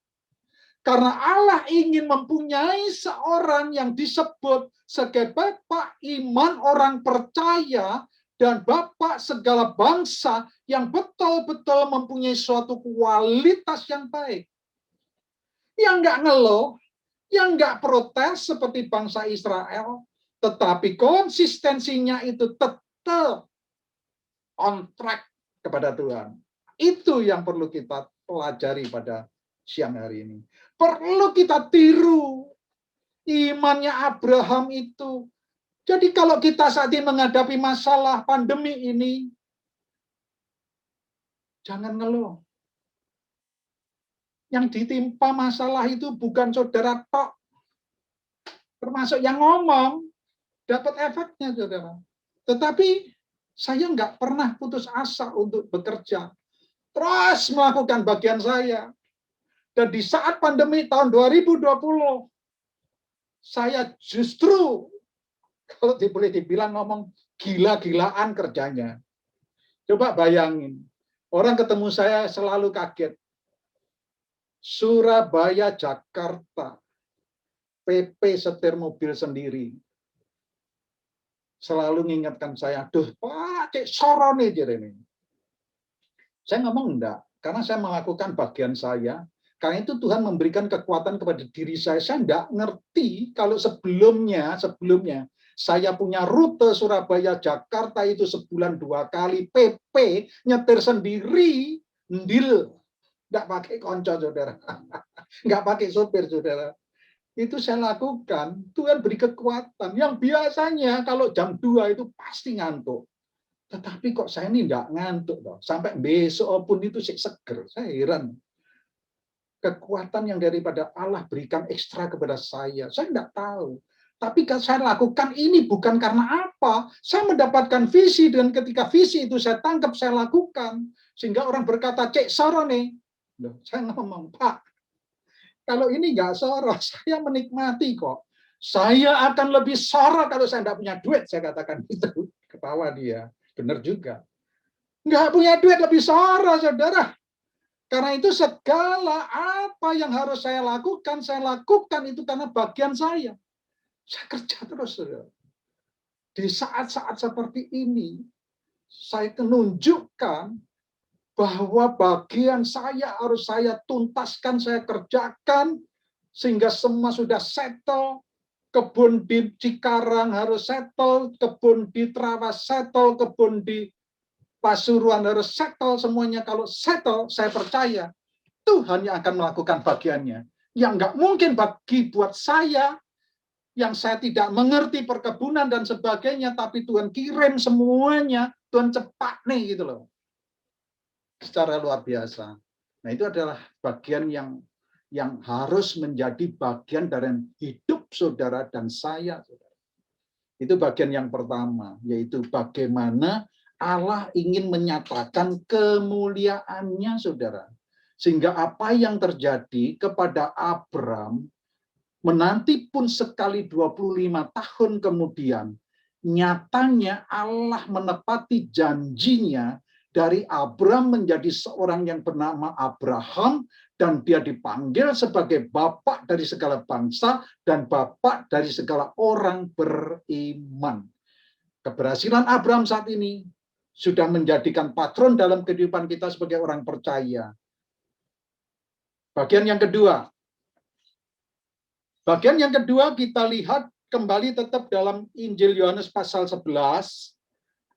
Karena Allah ingin mempunyai seorang yang disebut sebagai bapak iman orang percaya dan bapak segala bangsa yang betul-betul mempunyai suatu kualitas yang baik. Yang nggak ngeluh, yang nggak protes seperti bangsa Israel, tetapi konsistensinya itu tetap on track kepada Tuhan. Itu yang perlu kita pelajari pada siang hari ini. Perlu kita tiru imannya Abraham itu. Jadi kalau kita saat ini menghadapi masalah pandemi ini, jangan ngeluh. Yang ditimpa masalah itu bukan saudara tok. Termasuk yang ngomong, dapat efeknya, saudara. Tetapi saya nggak pernah putus asa untuk bekerja. Terus melakukan bagian saya. Dan di saat pandemi tahun 2020, saya justru, kalau boleh dibilang ngomong, gila-gilaan kerjanya. Coba bayangin, orang ketemu saya selalu kaget. Surabaya, Jakarta, PP setir mobil sendiri. Selalu mengingatkan saya, duh Pak, cek soro nih, Jeremy. Saya ngomong enggak, karena saya melakukan bagian saya. Karena itu Tuhan memberikan kekuatan kepada diri saya. Saya enggak ngerti kalau sebelumnya saya punya rute Surabaya Jakarta itu sebulan 2 kali PP nyetir sendiri, ndil, enggak pakai konco, saudara. Enggak pakai sopir, saudara. Itu saya lakukan. Tuhan beri kekuatan. Yang biasanya kalau jam 2 itu pasti ngantuk. Tetapi kok saya ini enggak ngantuk, loh. Sampai besok pun itu seger. Saya heran. Kekuatan yang daripada Allah berikan ekstra kepada saya. Saya enggak tahu. Tapi saya lakukan ini bukan karena apa. Saya mendapatkan visi, dan ketika visi itu saya tangkap, saya lakukan. Sehingga orang berkata, cek soro nih. Loh, saya ngomong, Pak, kalau ini enggak soro, saya menikmati kok. Saya akan lebih sengsara kalau saya tidak punya duit, saya katakan itu. Ketawa dia. Benar juga. Nggak punya duit lebih sengsara, saudara. Karena itu segala apa yang harus saya lakukan itu karena bagian saya. Saya kerja terus, saudara. Di saat-saat seperti ini, saya menunjukkan bahwa bagian saya harus saya tuntaskan, saya kerjakan, sehingga semua sudah settle. Kebun di Cikarang harus settle, kebun di Trawas settle, kebun di Pasuruan harus settle, semuanya. Kalau settle, saya percaya Tuhan yang akan melakukan bagiannya. Yang nggak mungkin buat saya, yang saya tidak mengerti perkebunan dan sebagainya, tapi Tuhan kirim semuanya, Tuhan cepat nih gitu loh. Secara luar biasa. Nah, itu adalah bagian yang harus menjadi bagian dari hidup saudara dan saya. Saudara. Itu bagian yang pertama, yaitu bagaimana Allah ingin menyatakan kemuliaannya, saudara. Sehingga apa yang terjadi kepada Abram, menanti pun sekali 25 tahun kemudian, nyatanya Allah menepati janjinya dari Abram menjadi seorang yang bernama Abraham, dan dia dipanggil sebagai bapak dari segala bangsa dan bapak dari segala orang beriman. Keberhasilan Abraham saat ini sudah menjadikan patron dalam kehidupan kita sebagai orang percaya. Bagian yang kedua. Bagian yang kedua kita lihat kembali tetap dalam Injil Yohanes pasal 11,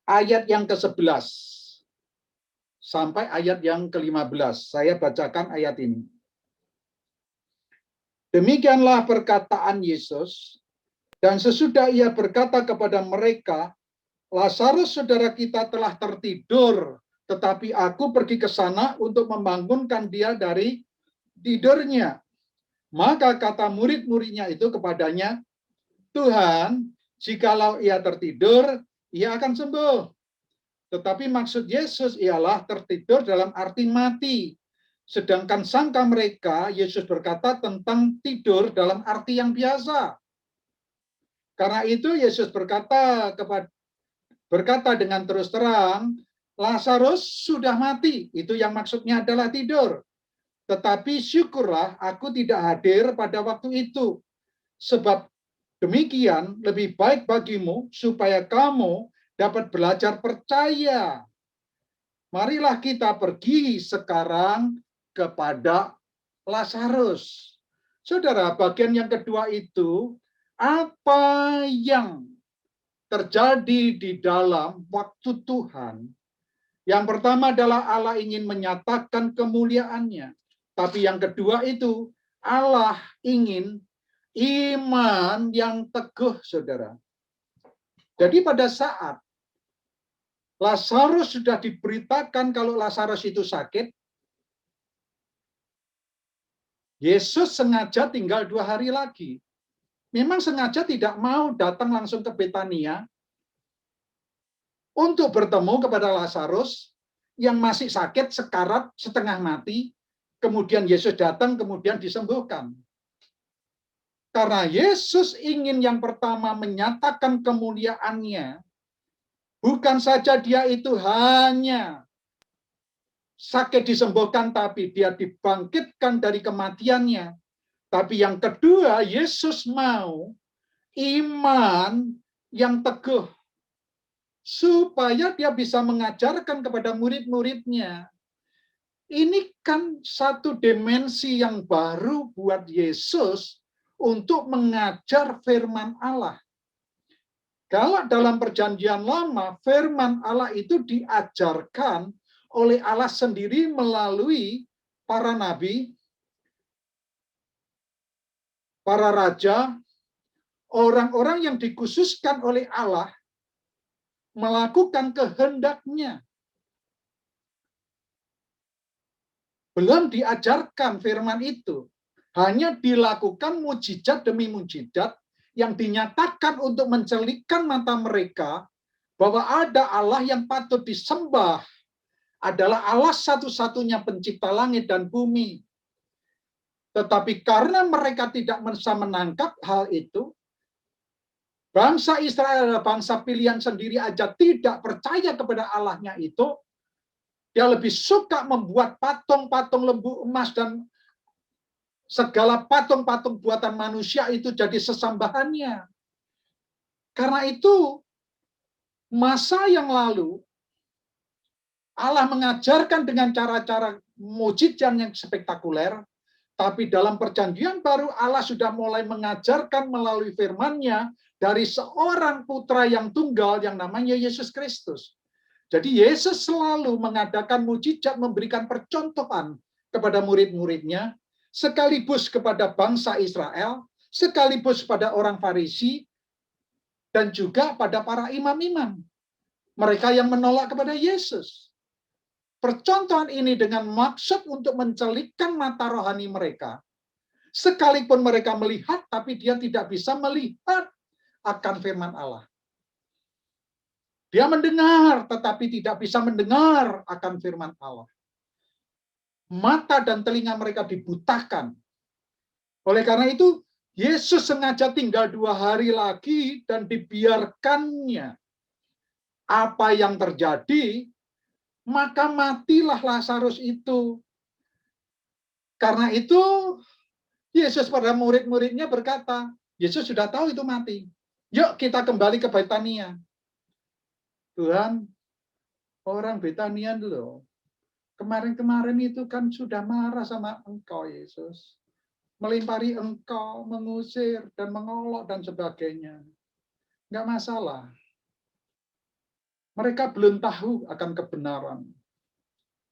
ayat yang ke-11. Sampai ayat yang ke-15. Saya bacakan ayat ini. Demikianlah perkataan Yesus, dan sesudah ia berkata kepada mereka, Lazarus saudara kita telah tertidur, tetapi aku pergi ke sana untuk membangunkan dia dari tidurnya. Maka kata murid-muridnya itu kepadanya, Tuhan, jikalau ia tertidur, ia akan sembuh. Tetapi maksud Yesus ialah tertidur dalam arti mati. Sedangkan sangka mereka, Yesus berkata tentang tidur dalam arti yang biasa. Karena itu Yesus berkata dengan terus terang, Lazarus sudah mati. Itu yang maksudnya adalah tidur. Tetapi syukurlah aku tidak hadir pada waktu itu. Sebab demikian lebih baik bagimu supaya kamu dapat belajar percaya. Marilah kita pergi sekarang kepada Lazarus. Saudara, bagian yang kedua itu, apa yang terjadi di dalam waktu Tuhan. Yang pertama adalah Allah ingin menyatakan kemuliaannya. Tapi yang kedua itu, Allah ingin iman yang teguh, saudara. Jadi pada saat Lazarus sudah diberitakan kalau Lazarus itu sakit, Yesus sengaja tinggal 2 hari lagi. Memang sengaja tidak mau datang langsung ke Betania untuk bertemu kepada Lazarus yang masih sakit, sekarat, setengah mati. Kemudian Yesus datang, kemudian disembuhkan. Karena Yesus ingin yang pertama menyatakan kemuliaannya, bukan saja dia itu hanya sakit disembuhkan, tapi dia dibangkitkan dari kematiannya. Tapi yang kedua, Yesus mau iman yang teguh, supaya dia bisa mengajarkan kepada murid-muridnya. Ini kan satu dimensi yang baru buat Yesus untuk mengajar firman Allah. Kalau dalam perjanjian lama, firman Allah itu diajarkan oleh Allah sendiri melalui para nabi, para raja, orang-orang yang dikhususkan oleh Allah melakukan kehendaknya. Belum diajarkan firman itu. Hanya dilakukan mujizat demi mujizat yang dinyatakan untuk mencelikkan mata mereka bahwa ada Allah yang patut disembah, adalah Allah satu-satunya pencipta langit dan bumi. Tetapi karena mereka tidak bisa menangkap hal itu, bangsa Israel adalah bangsa pilihan sendiri aja tidak percaya kepada Allahnya itu, dia lebih suka membuat patung-patung lembu emas dan segala patung-patung buatan manusia itu jadi sesambahannya. Karena itu, masa yang lalu, Allah mengajarkan dengan cara-cara mujizat yang spektakuler, tapi dalam perjanjian baru Allah sudah mulai mengajarkan melalui firman-Nya dari seorang putra yang tunggal yang namanya Yesus Kristus. Jadi Yesus selalu mengadakan mujizat, memberikan percontohan kepada murid-muridnya, sekaligus kepada bangsa Israel, sekaligus pada orang Farisi, dan juga pada para imam-imam. Mereka yang menolak kepada Yesus. Percontohan ini dengan maksud untuk mencelikkan mata rohani mereka. Sekalipun mereka melihat, tapi dia tidak bisa melihat akan firman Allah. Dia mendengar, tetapi tidak bisa mendengar akan firman Allah. Mata dan telinga mereka dibutakan. Oleh karena itu, Yesus sengaja tinggal 2 hari lagi dan dibiarkannya. Apa yang terjadi, maka matilah Lazarus itu. Karena itu, Yesus pada murid-muridnya berkata, Yesus sudah tahu itu mati. Yuk kita kembali ke Betania. Tuhan, orang Betania dulu. Kemarin-kemarin itu kan sudah marah sama Engkau, Yesus. Melimpari Engkau, mengusir, dan mengolok, dan sebagainya. Enggak masalah. Mereka belum tahu akan kebenaran.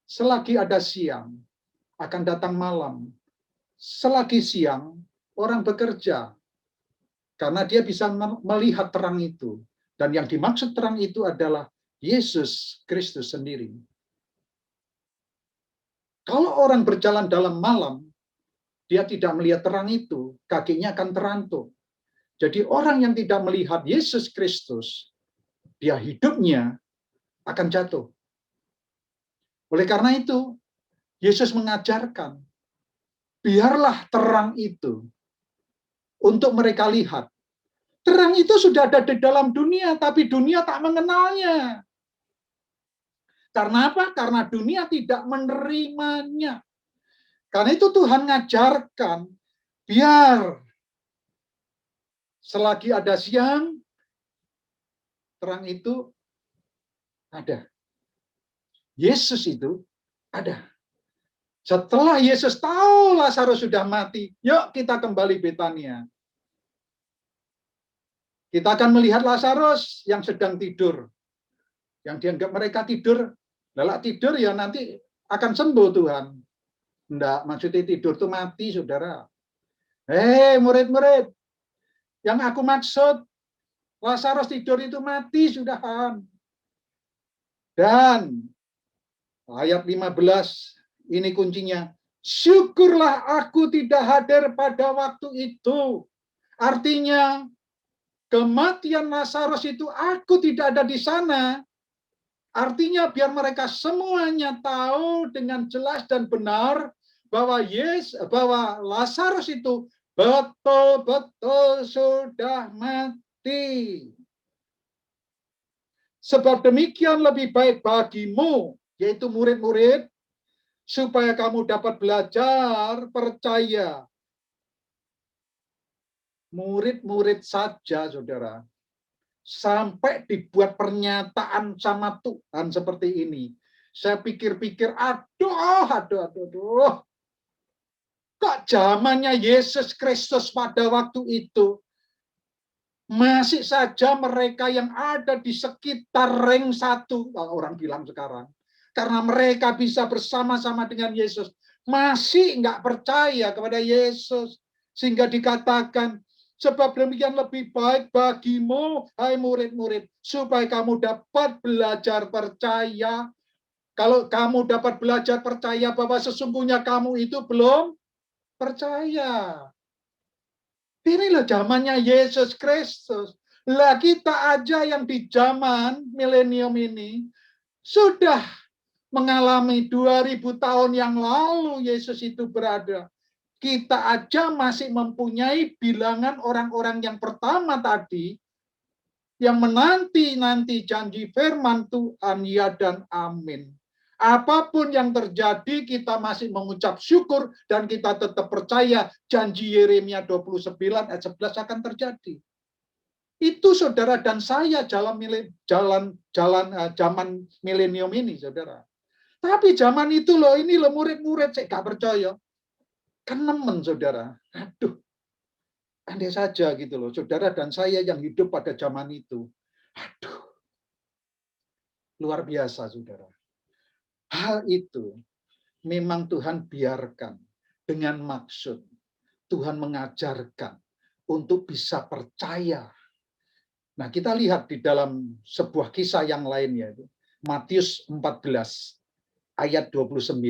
Selagi ada siang, akan datang malam. Selagi siang, orang bekerja. Karena dia bisa melihat terang itu. Dan yang dimaksud terang itu adalah Yesus Kristus sendiri. Kalau orang berjalan dalam malam, dia tidak melihat terang itu, kakinya akan terantuk. Jadi orang yang tidak melihat Yesus Kristus, dia hidupnya akan jatuh. Oleh karena itu, Yesus mengajarkan, biarlah terang itu untuk mereka lihat. Terang itu sudah ada di dalam dunia, tapi dunia tak mengenalnya. Karena apa? Karena dunia tidak menerimanya. Karena itu Tuhan mengajarkan, biar selagi ada siang, terang itu ada. Yesus itu ada. Setelah Yesus tahu Lazarus sudah mati, yuk kita kembali Betania. Kita akan melihat Lazarus yang sedang tidur. Yang dianggap mereka tidur, lelak tidur ya nanti akan sembuh Tuhan. Enggak, maksudnya tidur itu mati, saudara. Hei murid-murid, yang aku maksud, Lazarus tidur itu mati, sudahan. Dan ayat 15, ini kuncinya. Syukurlah aku tidak hadir pada waktu itu. Artinya, kematian Lazarus itu aku tidak ada di sana. Artinya biar mereka semuanya tahu dengan jelas dan benar bahwa Lazarus itu betul-betul sudah mati. Sebab demikian lebih baik bagimu, yaitu murid-murid, supaya kamu dapat belajar percaya. Murid-murid saja, saudara. Sampai dibuat pernyataan sama Tuhan seperti ini. Saya pikir-pikir, aduh. Kok zamannya Yesus Kristus pada waktu itu, masih saja mereka yang ada di sekitar ring 1, orang bilang sekarang, karena mereka bisa bersama-sama dengan Yesus, masih nggak percaya kepada Yesus. Sehingga dikatakan, sebab demikian lebih baik bagimu, hai murid-murid, supaya kamu dapat belajar percaya. Kalau kamu dapat belajar percaya bahwa sesungguhnya kamu itu belum percaya. Inilah zamannya Yesus Kristus. Lah kita aja yang di zaman milenium ini sudah mengalami 2000 tahun yang lalu Yesus itu berada. Kita aja masih mempunyai bilangan orang-orang yang pertama tadi yang menanti-nanti janji firman Tuhan, ya dan amin. Apapun yang terjadi, kita masih mengucap syukur dan kita tetap percaya janji Yeremia 29 ayat 11 akan terjadi. Itu saudara dan saya zaman milenium ini, saudara. Tapi zaman itu loh, ini loh murid-murid saya gak percaya. Kan nemen, saudara. Aduh, andai saja gitu loh, saudara dan saya yang hidup pada zaman itu. Aduh, luar biasa, saudara. Hal itu memang Tuhan biarkan dengan maksud. Tuhan mengajarkan untuk bisa percaya. Nah, kita lihat di dalam sebuah kisah yang lain, yaitu Matius 14 ayat 29.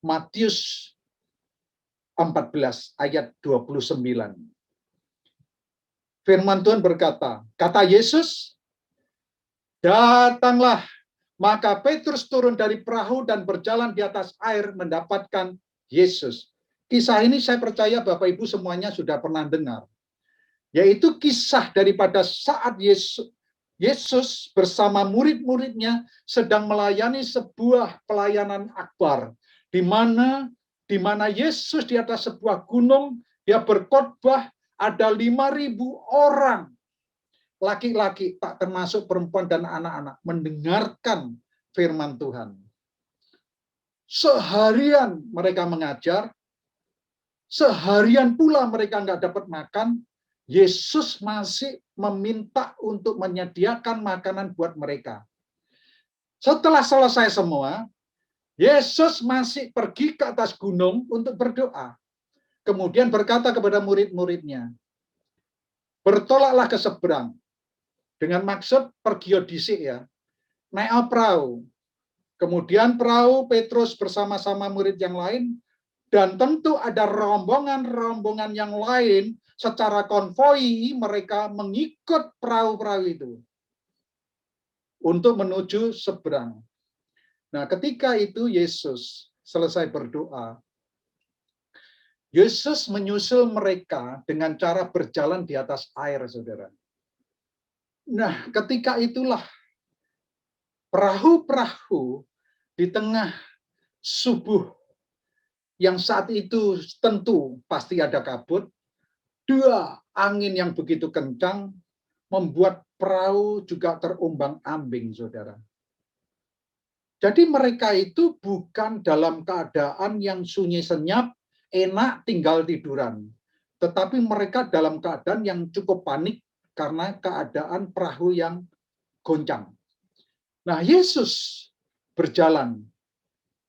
Matius 14 ayat 29. Firman Tuhan berkata, kata Yesus, datanglah. Maka Petrus turun dari perahu dan berjalan di atas air mendapatkan Yesus. Kisah ini saya percaya Bapak Ibu semuanya sudah pernah dengar. Yaitu kisah daripada saat Yesus bersama murid-muridnya sedang melayani sebuah pelayanan akbar. Di mana Yesus di atas sebuah gunung, dia berkhotbah, ada 5.000 orang. Laki-laki, tak termasuk perempuan dan anak-anak, mendengarkan firman Tuhan. Seharian mereka mengajar, seharian pula mereka nggak dapat makan, Yesus masih meminta untuk menyediakan makanan buat mereka. Setelah selesai semua, Yesus masih pergi ke atas gunung untuk berdoa. Kemudian berkata kepada murid-muridnya, bertolaklah ke seberang. Dengan maksud pergi dhisik ya. Naik perahu. Kemudian perahu Petrus bersama-sama murid yang lain, dan tentu ada rombongan-rombongan yang lain secara konvoi mereka mengikut perahu-perahu itu untuk menuju seberang. Nah, ketika itu Yesus selesai berdoa, Yesus menyusul mereka dengan cara berjalan di atas air, saudara. Nah, ketika itulah perahu-perahu di tengah subuh yang saat itu tentu pasti ada kabut, dua angin yang begitu kencang membuat perahu juga terombang-ambing, saudara. Jadi mereka itu bukan dalam keadaan yang sunyi senyap, enak tinggal tiduran. Tetapi mereka dalam keadaan yang cukup panik karena keadaan perahu yang goncang. Nah, Yesus berjalan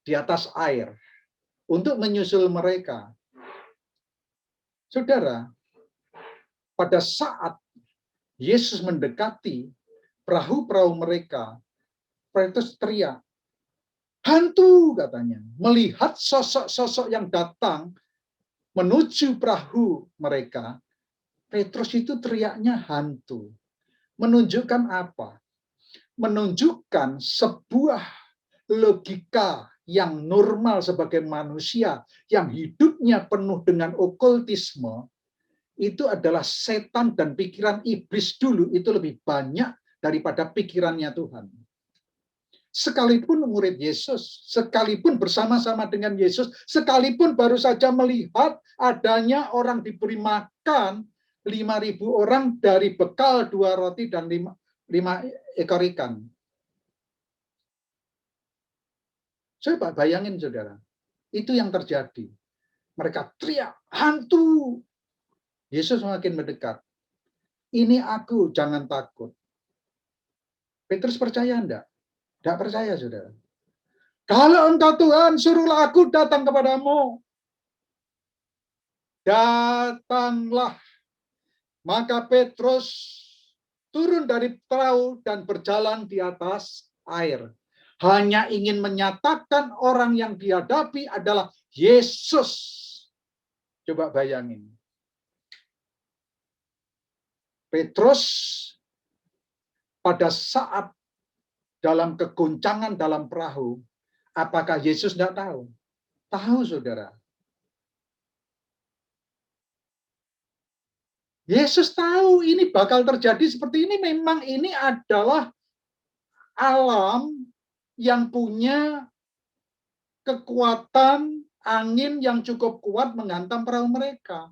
di atas air untuk menyusul mereka. Saudara, pada saat Yesus mendekati perahu-perahu mereka, Petrus teriak, hantu katanya. Melihat sosok-sosok yang datang menuju perahu mereka, Petrus itu teriaknya hantu. Menunjukkan apa? Menunjukkan sebuah logika yang normal sebagai manusia yang hidupnya penuh dengan okultisme, itu adalah setan dan pikiran iblis dulu itu lebih banyak daripada pikirannya Tuhan. Sekalipun murid Yesus, sekalipun bersama-sama dengan Yesus, sekalipun baru saja melihat adanya orang diberi makan 5.000 orang dari bekal 2 roti dan 5 ekor ikan. Coba bayangin, saudara. Itu yang terjadi. Mereka teriak, hantu. Yesus makin mendekat. Ini aku, jangan takut. Petrus percaya enggak? Enggak percaya, saudara. Kalau engkau Tuhan, suruhlah aku datang kepadamu. Datanglah. Maka Petrus turun dari perahu dan berjalan di atas air. Hanya ingin menyatakan orang yang dihadapi adalah Yesus. Coba bayangin. Petrus pada saat dalam kegoncangan dalam perahu, apakah Yesus tidak tahu? Tahu, saudara. Yesus tahu ini bakal terjadi seperti ini. Memang ini adalah alam yang punya kekuatan angin yang cukup kuat menghantam perahu mereka.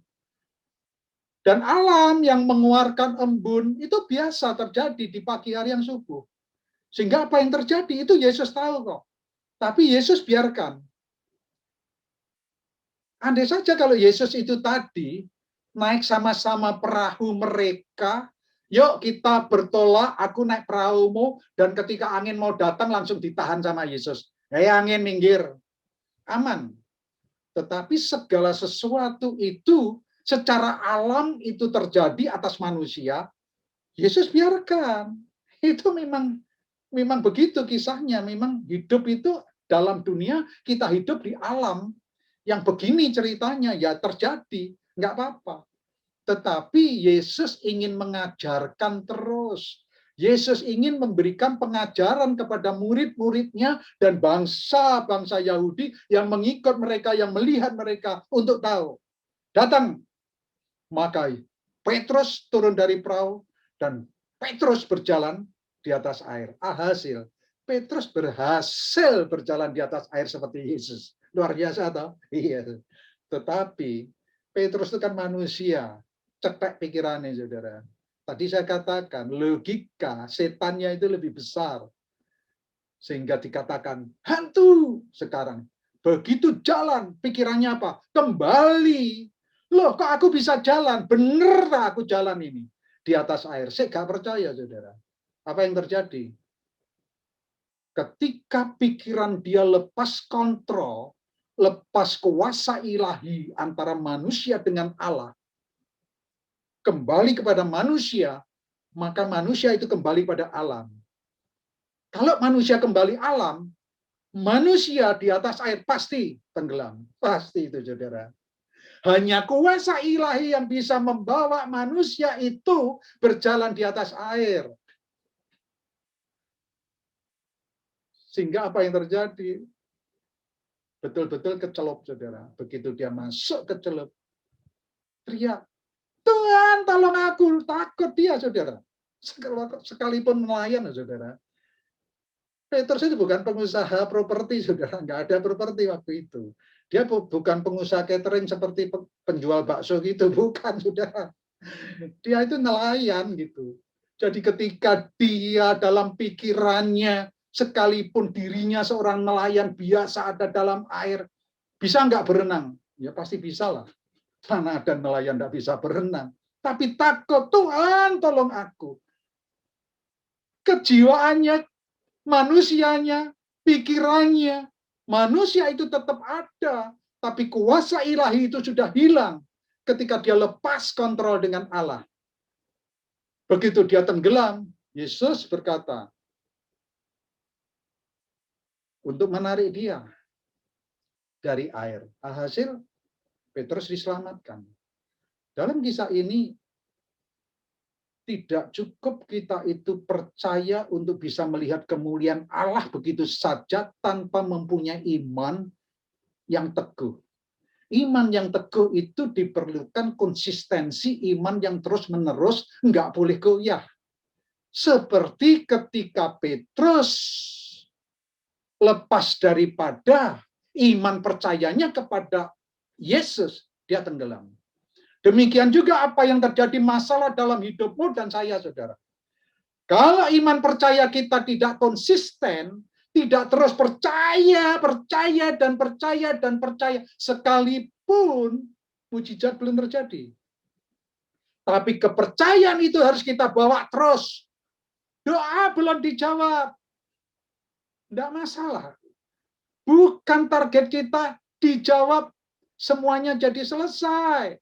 Dan alam yang mengeluarkan embun itu biasa terjadi di pagi hari yang subuh. Sehingga apa yang terjadi itu Yesus tahu kok. Tapi Yesus biarkan. Andai saja kalau Yesus itu tadi naik sama-sama perahu mereka, yuk kita bertolak, aku naik perahumu, dan ketika angin mau datang langsung ditahan sama Yesus. Hei angin minggir, aman. Tetapi segala sesuatu itu secara alam itu terjadi atas manusia, Yesus biarkan. Itu memang begitu kisahnya. Memang hidup itu dalam dunia, kita hidup di alam yang begini ceritanya, ya terjadi, nggak apa-apa. Tetapi Yesus ingin mengajarkan terus. Yesus ingin memberikan pengajaran kepada murid-muridnya dan bangsa-bangsa Yahudi yang mengikut mereka, yang melihat mereka untuk tahu. Datang, maka Petrus turun dari perahu dan Petrus berjalan di atas air. Alhasil, Petrus berhasil berjalan di atas air seperti Yesus. Luar biasa, toh? Iya. Tetapi Petrus itu kan manusia, cetek pikirannya, saudara. Tadi saya katakan, logika setannya itu lebih besar. Sehingga dikatakan, hantu sekarang. Begitu jalan, pikirannya apa? Kembali. Loh, kok aku bisa jalan? Bener tak aku jalan ini? Di atas air. Saya nggak percaya, saudara. Apa yang terjadi? Ketika pikiran dia lepas kontrol, lepas kuasa ilahi antara manusia dengan Allah, kembali kepada manusia, maka manusia itu kembali pada alam. Kalau manusia kembali alam, manusia di atas air pasti tenggelam. Pasti itu, saudara. Hanya kuasa ilahi yang bisa membawa manusia itu berjalan di atas air. Sehingga apa yang terjadi? Betul-betul kecelup, saudara. Begitu dia masuk ke celup, teriak, Tuhan tolong aku. Takut dia, saudara. Sekalipun nelayan, saudara. Petrus itu bukan pengusaha properti, saudara. Nggak ada properti waktu itu. Dia bukan pengusaha catering seperti penjual bakso gitu. Bukan, saudara. Dia itu nelayan gitu. Jadi ketika dia dalam pikirannya, sekalipun dirinya seorang nelayan biasa ada dalam air, bisa nggak berenang? Ya pasti bisa lah. Mana ada nelayan nggak bisa berenang. Tapi takut, Tuhan tolong aku. Kejiwaannya, manusianya, pikirannya, manusia itu tetap ada. Tapi kuasa ilahi itu sudah hilang ketika dia lepas kontrol dengan Allah. Begitu dia tenggelam, Yesus berkata, untuk menarik dia dari air. Alhasil, Petrus diselamatkan. Dalam kisah ini, tidak cukup kita itu percaya untuk bisa melihat kemuliaan Allah begitu saja tanpa mempunyai iman yang teguh. Iman yang teguh itu diperlukan konsistensi iman yang terus-menerus, nggak boleh goyah. Seperti ketika Petrus lepas daripada iman percayanya kepada Yesus, dia tenggelam. Demikian juga apa yang terjadi masalah dalam hidupmu dan saya, saudara. Kalau iman percaya kita tidak konsisten, tidak terus percaya, dan percaya, sekalipun mujizat belum terjadi. Tapi kepercayaan itu harus kita bawa terus. Doa belum dijawab, tidak masalah. Bukan target kita dijawab semuanya jadi selesai.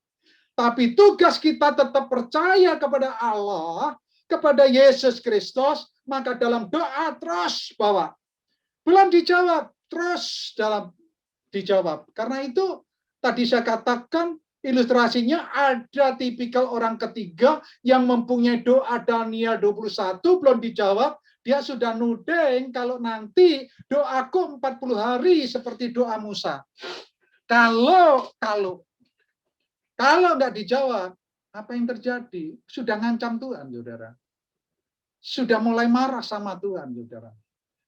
Tapi tugas kita tetap percaya kepada Allah, kepada Yesus Kristus, maka dalam doa terus bawa. Belum dijawab, terus dalam dijawab. Karena itu tadi saya katakan ilustrasinya ada tipikal orang ketiga yang mempunyai doa Daniel 21 belum dijawab, dia sudah nuding kalau nanti doaku 40 hari seperti doa Musa. Kalau nggak dijawab, Apa yang terjadi? Sudah ngancam Tuhan, saudara. Sudah mulai marah sama Tuhan, saudara.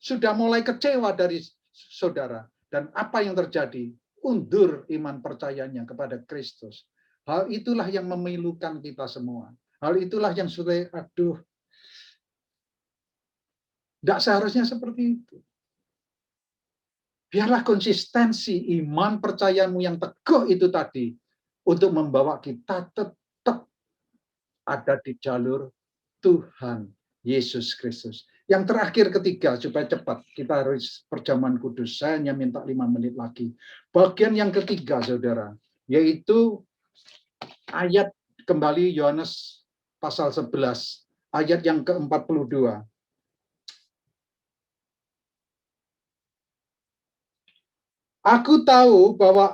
Sudah mulai kecewa dari saudara. Dan apa yang terjadi? Undur iman percayanya kepada Kristus. Hal itulah yang memilukan kita semua. Hal itulah yang sudah, aduh, tidak seharusnya seperti itu. Biarlah konsistensi iman percayamu yang teguh itu tadi untuk membawa kita tetap ada di jalur Tuhan Yesus Kristus. Yang terakhir ketiga, supaya cepat, kita harus perjamuan kudus. Saya hanya minta 5 menit lagi. Bagian yang ketiga, saudara, yaitu ayat kembali Yohanes pasal 11, ayat yang ke-42. Aku tahu bahwa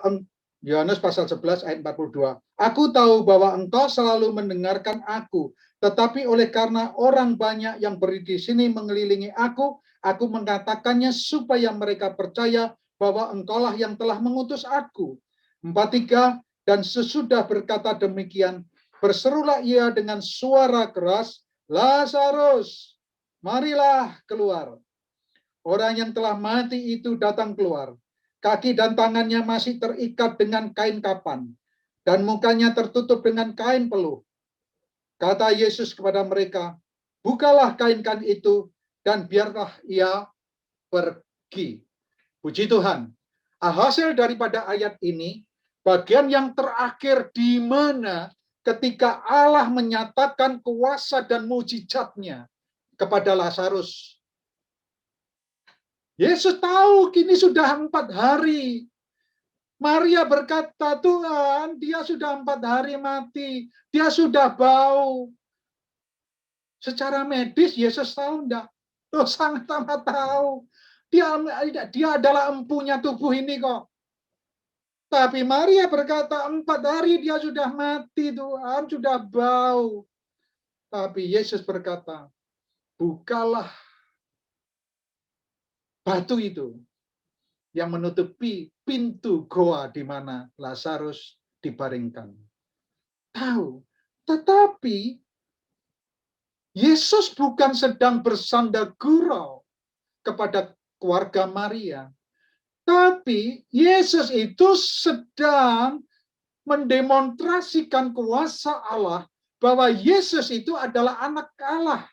Yohanes pasal 11 ayat 42. Aku tahu bahwa engkau selalu mendengarkan aku, tetapi oleh karena orang banyak yang berdiri di sini mengelilingi aku mengatakannya supaya mereka percaya bahwa engkaulah yang telah mengutus aku. 43. Dan sesudah berkata demikian, berserulah ia dengan suara keras, Lazarus, marilah keluar. Orang yang telah mati itu datang keluar. Kaki dan tangannya masih terikat dengan kain kapan, dan mukanya tertutup dengan kain peluh. Kata Yesus kepada mereka, bukalah kain-kain itu, dan biarlah ia pergi. Puji Tuhan. Hasil daripada ayat ini, bagian yang terakhir di mana ketika Allah menyatakan kuasa dan mujizatnya kepada Lazarus. Yesus tahu kini sudah 4 hari. Maria berkata, Tuhan, dia sudah 4 hari mati. Dia sudah bau. Secara medis, Yesus tahu enggak? Oh, sangat amat tahu. Dia adalah empunya tubuh ini kok. Tapi Maria berkata, 4 hari dia sudah mati, Tuhan, sudah bau. Tapi Yesus berkata, bukalah batu itu yang menutupi pintu goa di mana Lazarus dibaringkan. Tahu, tetapi Yesus bukan sedang bersanda gurau kepada keluarga Maria. Tapi Yesus itu sedang mendemonstrasikan kuasa Allah bahwa Yesus itu adalah anak Allah.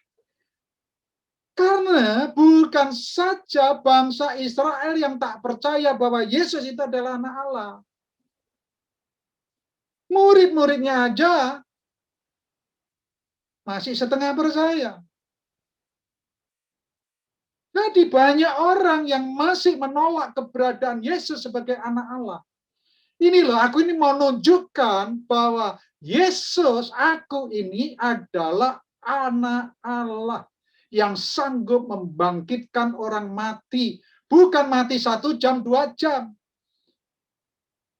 Karena bukan saja bangsa Israel yang tak percaya bahwa Yesus itu adalah anak Allah. Murid-muridnya aja masih setengah percaya. Jadi banyak orang yang masih menolak keberadaan Yesus sebagai anak Allah. Ini loh, aku ini mau nunjukkan bahwa Yesus, aku ini adalah anak Allah yang sanggup membangkitkan orang mati. Bukan mati 1 jam, 2 jam.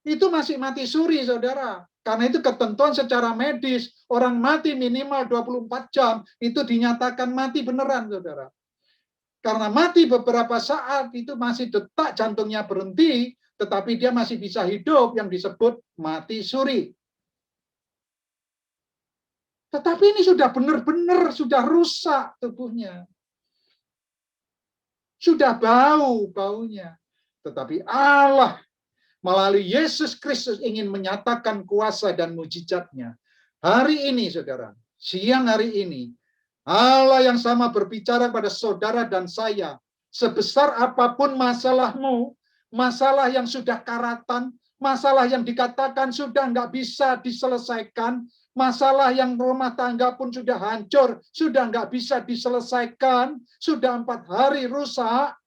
Itu masih mati suri, saudara. Karena itu ketentuan secara medis. Orang mati minimal 24 jam, itu dinyatakan mati beneran, saudara. Karena mati beberapa saat, itu masih detak jantungnya berhenti, tetapi dia masih bisa hidup, yang disebut mati suri. Tetapi ini sudah benar-benar, sudah rusak tubuhnya. Sudah bau baunya. Tetapi Allah melalui Yesus Kristus ingin menyatakan kuasa dan mujizatnya. Hari ini, saudara, siang hari ini, Allah yang sama berbicara pada saudara dan saya. Sebesar apapun masalahmu, masalah yang sudah karatan, masalah yang dikatakan sudah nggak bisa diselesaikan, masalah yang rumah tangga pun sudah hancur, sudah nggak bisa diselesaikan, sudah 4 hari rusak,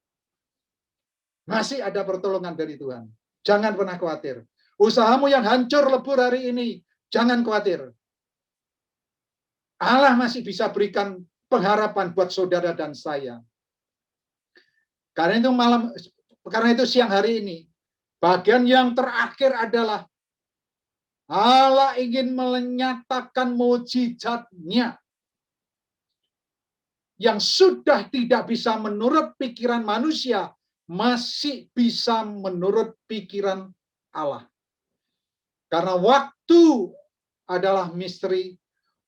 masih ada pertolongan dari Tuhan. Jangan pernah khawatir. Usahamu yang hancur lebur hari ini, jangan khawatir. Allah masih bisa berikan pengharapan buat saudara dan saya. Karena itu siang hari ini, bagian yang terakhir adalah Allah ingin menyatakan mujizatnya yang sudah tidak bisa menurut pikiran manusia, masih bisa menurut pikiran Allah. Karena waktu adalah misteri.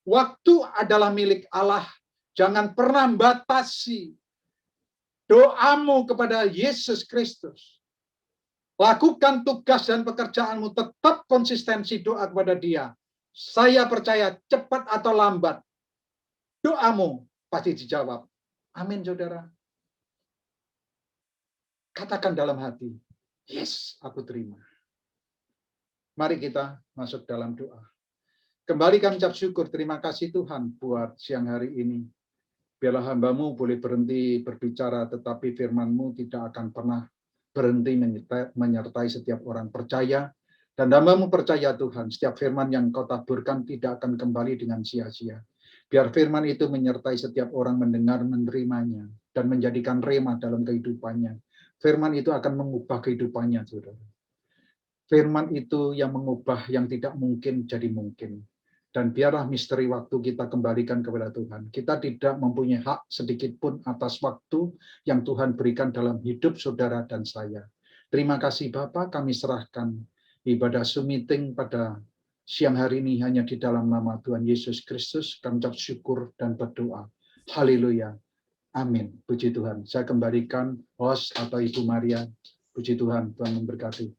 Waktu adalah milik Allah. Jangan pernah batasi doamu kepada Yesus Kristus. Lakukan tugas dan pekerjaanmu, tetap konsistensi doa kepada Dia. Saya percaya cepat atau lambat, doamu pasti dijawab. Amin, saudara. Katakan dalam hati, yes, aku terima. Mari kita masuk dalam doa. Kembali kami ucap syukur, terima kasih Tuhan buat siang hari ini. Biarlah hamba-Mu boleh berhenti berbicara, tetapi firman-Mu tidak akan pernah berhenti menyertai setiap orang percaya. Dan hamba-Mu percaya Tuhan, setiap firman yang Kau taburkan tidak akan kembali dengan sia-sia. Biar firman itu menyertai setiap orang mendengar, menerimanya, dan menjadikan rema dalam kehidupannya. Firman itu akan mengubah kehidupannya, saudara. Firman itu yang mengubah yang tidak mungkin jadi mungkin. Dan biarlah misteri waktu kita kembalikan kepada Tuhan. Kita tidak mempunyai hak sedikit pun atas waktu yang Tuhan berikan dalam hidup saudara dan saya. Terima kasih Bapa, kami serahkan ibadah Zoom meeting pada siang hari ini hanya di dalam nama Tuhan Yesus Kristus. Kami ucap syukur dan berdoa. Haleluya. Amin. Puji Tuhan. Saya kembalikan host atau Ibu Maria. Puji Tuhan. Tuhan memberkati.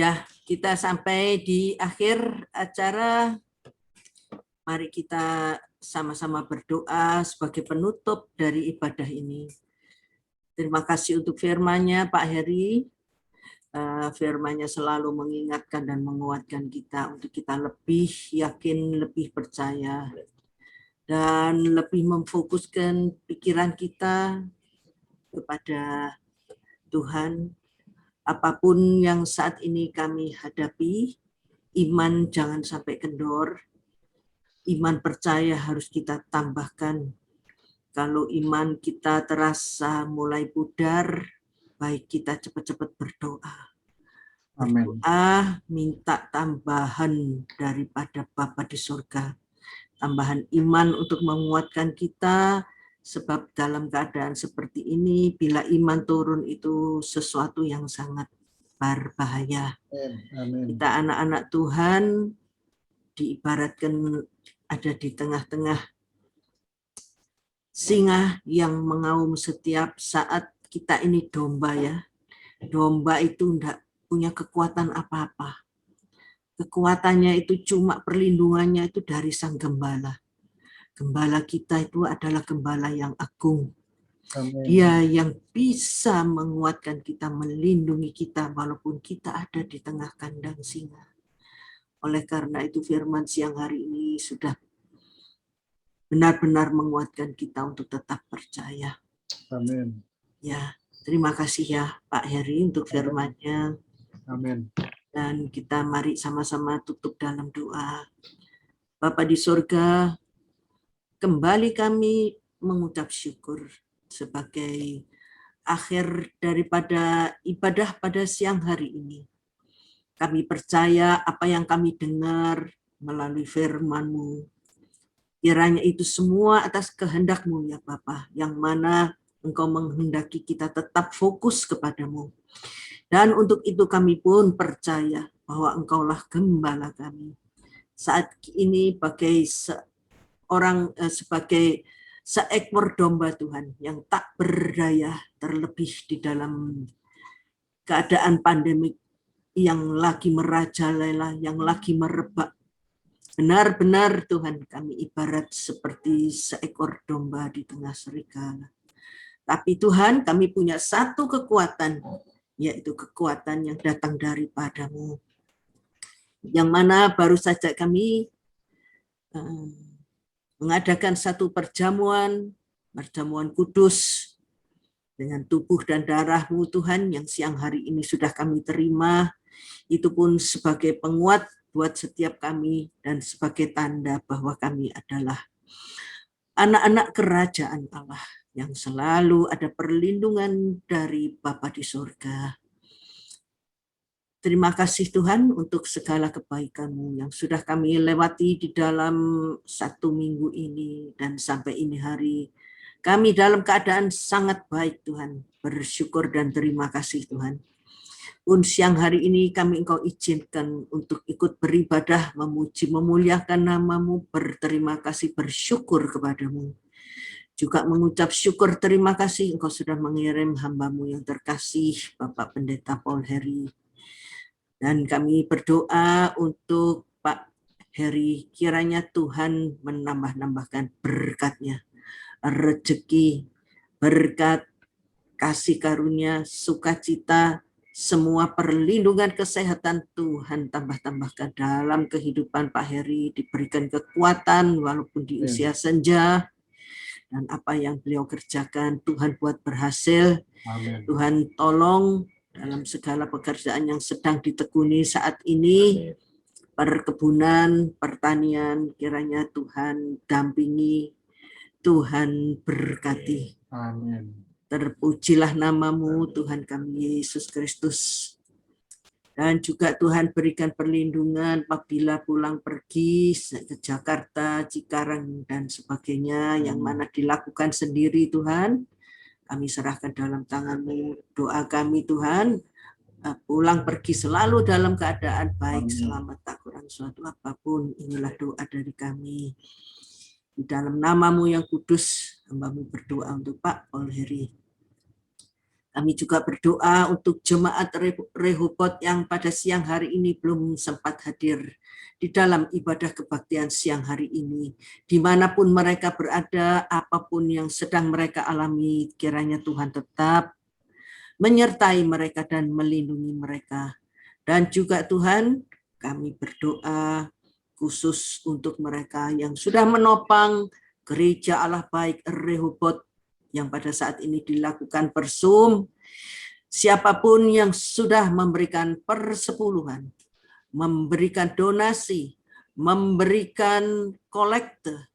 Ya, kita sampai di akhir acara. Mari kita sama-sama berdoa sebagai penutup dari ibadah ini. Terima kasih untuk firman-Nya, Pak Heri. Firman-Nya selalu mengingatkan dan menguatkan kita untuk kita lebih yakin, lebih percaya, dan lebih memfokuskan pikiran kita kepada Tuhan. Apapun yang saat ini kami hadapi, iman jangan sampai kendor. Iman percaya harus kita tambahkan. Kalau iman kita terasa mulai pudar, baik kita cepat-cepat berdoa. Amin. Berdoa minta tambahan daripada Bapa di surga. Tambahan iman untuk menguatkan kita, sebab dalam keadaan seperti ini, bila iman turun itu sesuatu yang sangat berbahaya. Amin. Kita anak-anak Tuhan diibaratkan ada di tengah-tengah singa yang mengaum setiap saat. Kita ini domba ya. Domba itu tidak punya kekuatan apa-apa. Kekuatannya itu cuma perlindungannya itu dari Sang Gembala. Gembala kita itu adalah gembala yang agung. Amin. Dia yang bisa menguatkan kita, melindungi kita walaupun kita ada di tengah kandang singa. Oleh karena itu firman siang hari ini sudah benar-benar menguatkan kita untuk tetap percaya. Amin. Ya, terima kasih ya Pak Heri untuk firman-Nya. Amin. Dan kita mari sama-sama tutup dalam doa. Bapa di surga, kembali kami mengucap syukur sebagai akhir daripada ibadah pada siang hari ini. Kami percaya apa yang kami dengar melalui firman-Mu. Kiranya itu semua atas kehendak-Mu ya Bapa, yang mana Engkau menghendaki kita tetap fokus kepadamu. Dan untuk itu kami pun percaya bahwa Engkaulah gembala kami. Saat ini sebagai seekor domba Tuhan yang tak berdaya, terlebih di dalam keadaan pandemik yang lagi merajalela, yang lagi merebak. Benar-benar Tuhan, kami ibarat seperti seekor domba di tengah serigala. Tapi Tuhan, kami punya satu kekuatan, yaitu kekuatan yang datang daripada-Mu. Yang mana baru saja kami mengadakan satu perjamuan kudus dengan tubuh dan darah-Mu Tuhan yang siang hari ini sudah kami terima. Itu pun sebagai penguat buat setiap kami dan sebagai tanda bahwa kami adalah anak-anak kerajaan Allah yang selalu ada perlindungan dari Bapa di surga. Terima kasih Tuhan untuk segala kebaikan-Mu yang sudah kami lewati di dalam satu minggu ini dan sampai ini hari. Kami dalam keadaan sangat baik Tuhan, bersyukur dan terima kasih Tuhan. Pun siang hari ini kami Engkau izinkan untuk ikut beribadah, memuji, memuliakan nama-Mu, berterima kasih, bersyukur kepada-Mu. Juga mengucap syukur terima kasih Engkau sudah mengirim hamba-Mu yang terkasih, Bapak Pendeta Paul Heri. Dan kami berdoa untuk Pak Heri, kiranya Tuhan menambah-nambahkan berkat-Nya, rezeki, berkat, kasih karunia, sukacita, semua perlindungan kesehatan Tuhan tambah-tambahkan dalam kehidupan Pak Heri, diberikan kekuatan walaupun di usia senja, dan apa yang beliau kerjakan Tuhan buat berhasil. Amin. Tuhan tolong dalam segala pekerjaan yang sedang ditekuni saat ini, perkebunan, pertanian, kiranya Tuhan dampingi, Tuhan berkati. Amin. Terpujilah nama-Mu Tuhan kami Yesus Kristus. Dan juga Tuhan berikan perlindungan apabila pulang pergi ke Jakarta, Cikarang, dan sebagainya yang mana dilakukan sendiri Tuhan. Kami serahkan dalam tangan-Mu. Doa kami Tuhan, pulang pergi selalu dalam keadaan baik, selamat, tak kurang suatu apapun. Inilah doa dari kami. Di dalam nama-Mu yang kudus, hamba-Mu berdoa untuk Pak Paul Heri. Kami juga berdoa untuk jemaat Rehobot yang pada siang hari ini belum sempat hadir di dalam ibadah kebaktian siang hari ini. Dimanapun mereka berada, apapun yang sedang mereka alami, kiranya Tuhan tetap menyertai mereka dan melindungi mereka. Dan juga Tuhan, kami berdoa khusus untuk mereka yang sudah menopang Gereja Allah Baik Rehobot yang pada saat ini dilakukan per Zoom. Siapapun yang sudah memberikan persepuluhan, memberikan donasi, memberikan kolekte,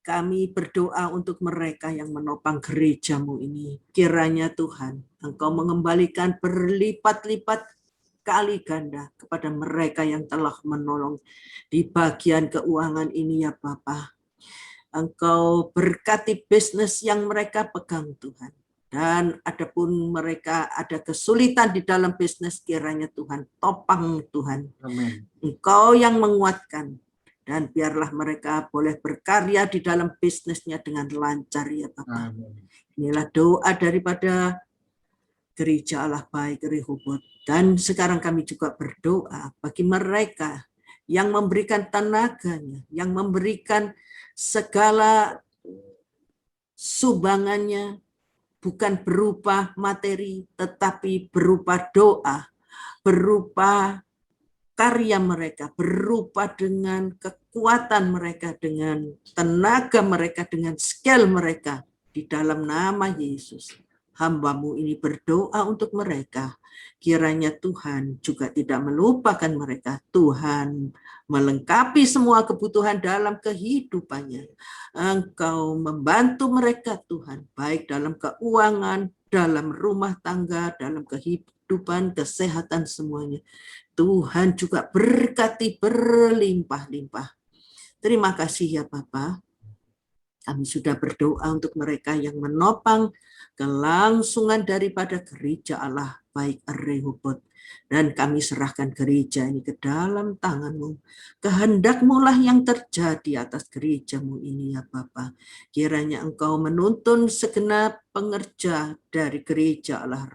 kami berdoa untuk mereka yang menopang gerejamu ini. Kiranya Tuhan, Engkau mengembalikan berlipat-lipat kali ganda kepada mereka yang telah menolong di bagian keuangan ini ya Bapa. Engkau berkati bisnis yang mereka pegang Tuhan. Dan adapun mereka ada kesulitan di dalam bisnis, kiranya Tuhan topang Tuhan. Amin. Engkau yang menguatkan. Dan biarlah mereka boleh berkarya di dalam bisnisnya dengan lancar ya Bapak. Amin. Inilah doa daripada Gereja Allah Baik Rehobot. Dan sekarang kami juga berdoa bagi mereka yang memberikan tenaganya, yang memberikan segala sumbangannya, bukan berupa materi, tetapi berupa doa, berupa karya mereka, berupa dengan kekuatan mereka, dengan tenaga mereka, dengan skill mereka. Di dalam nama Yesus, hamba-Mu ini berdoa untuk mereka. Kiranya Tuhan juga tidak melupakan mereka. Tuhan melengkapi semua kebutuhan dalam kehidupannya. Engkau membantu mereka Tuhan, baik dalam keuangan, dalam rumah tangga, dalam kehidupan, kesehatan semuanya. Tuhan juga berkati berlimpah-limpah. Terima kasih ya Bapa. Kami sudah berdoa untuk mereka yang menopang kelangsungan daripada Gereja Allah Baik Rehobot. Dan kami serahkan gereja ini ke dalam tangan-Mu. Kehendak-Mu lah yang terjadi atas gereja-Mu ini ya Bapa. Kiranya Engkau menuntun segenap pengerja dari Gereja Allah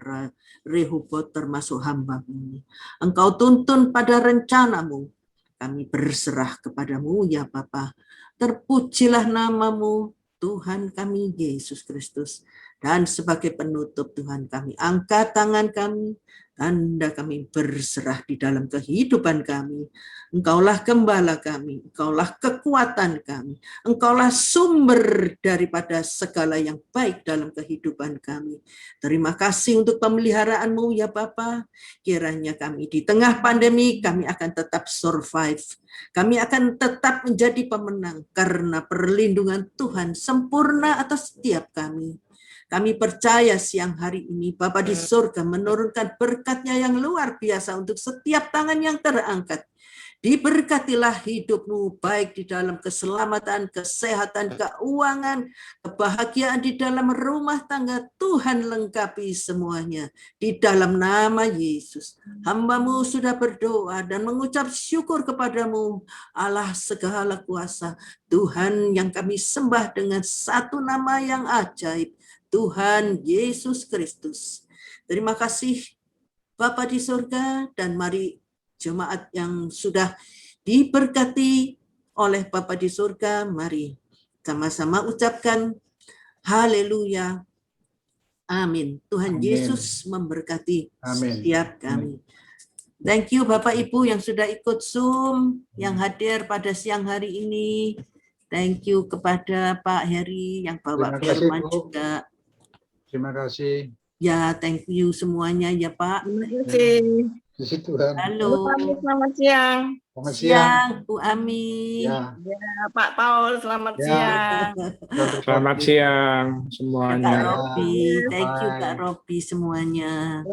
Rehobot termasuk hamba-Mu ini. Engkau tuntun pada rencana-Mu. Kami berserah kepada-Mu ya Bapa. Terpujilah nama-Mu Tuhan kami Yesus Kristus. Dan sebagai penutup Tuhan kami angkat tangan kami, tanda kami berserah di dalam kehidupan kami. Engkaulah gembala kami, Engkaulah kekuatan kami, Engkaulah sumber daripada segala yang baik dalam kehidupan kami. Terima kasih untuk pemeliharaan-Mu ya Bapa. Kiranya kami di tengah pandemi kami akan tetap survive. Kami akan tetap menjadi pemenang karena perlindungan Tuhan sempurna atas setiap kami. Kami percaya siang hari ini Bapa di surga menurunkan berkat-Nya yang luar biasa untuk setiap tangan yang terangkat. Diberkatilah hidup-Mu baik di dalam keselamatan, kesehatan, keuangan, kebahagiaan di dalam rumah tangga. Tuhan lengkapi semuanya di dalam nama Yesus. Hamba-Mu sudah berdoa dan mengucap syukur kepada-Mu Allah segala kuasa. Tuhan yang kami sembah dengan satu nama yang ajaib, Tuhan Yesus Kristus. Terima kasih Bapa di surga, dan mari jemaat yang sudah diberkati oleh Bapa di surga, mari sama-sama ucapkan haleluya. Amin. Tuhan Amin. Yesus memberkati Amin. setiap kami. Thank you Bapak Ibu yang sudah ikut Zoom, yang hadir pada siang hari ini. Thank you kepada Pak Heri yang bawa Terima kasih, firman Bu. juga. Terima kasih. Ya, thank you semuanya ya Pak. Terima kasih. Puji Tuhan. Halo. Selamat siang. Selamat siang. Siang, Bu Ami. Ya. Ya, Pak Paul, selamat Ya. siang. Selamat siang Kak semuanya. Robi, thank you Bye. Kak Robi semuanya.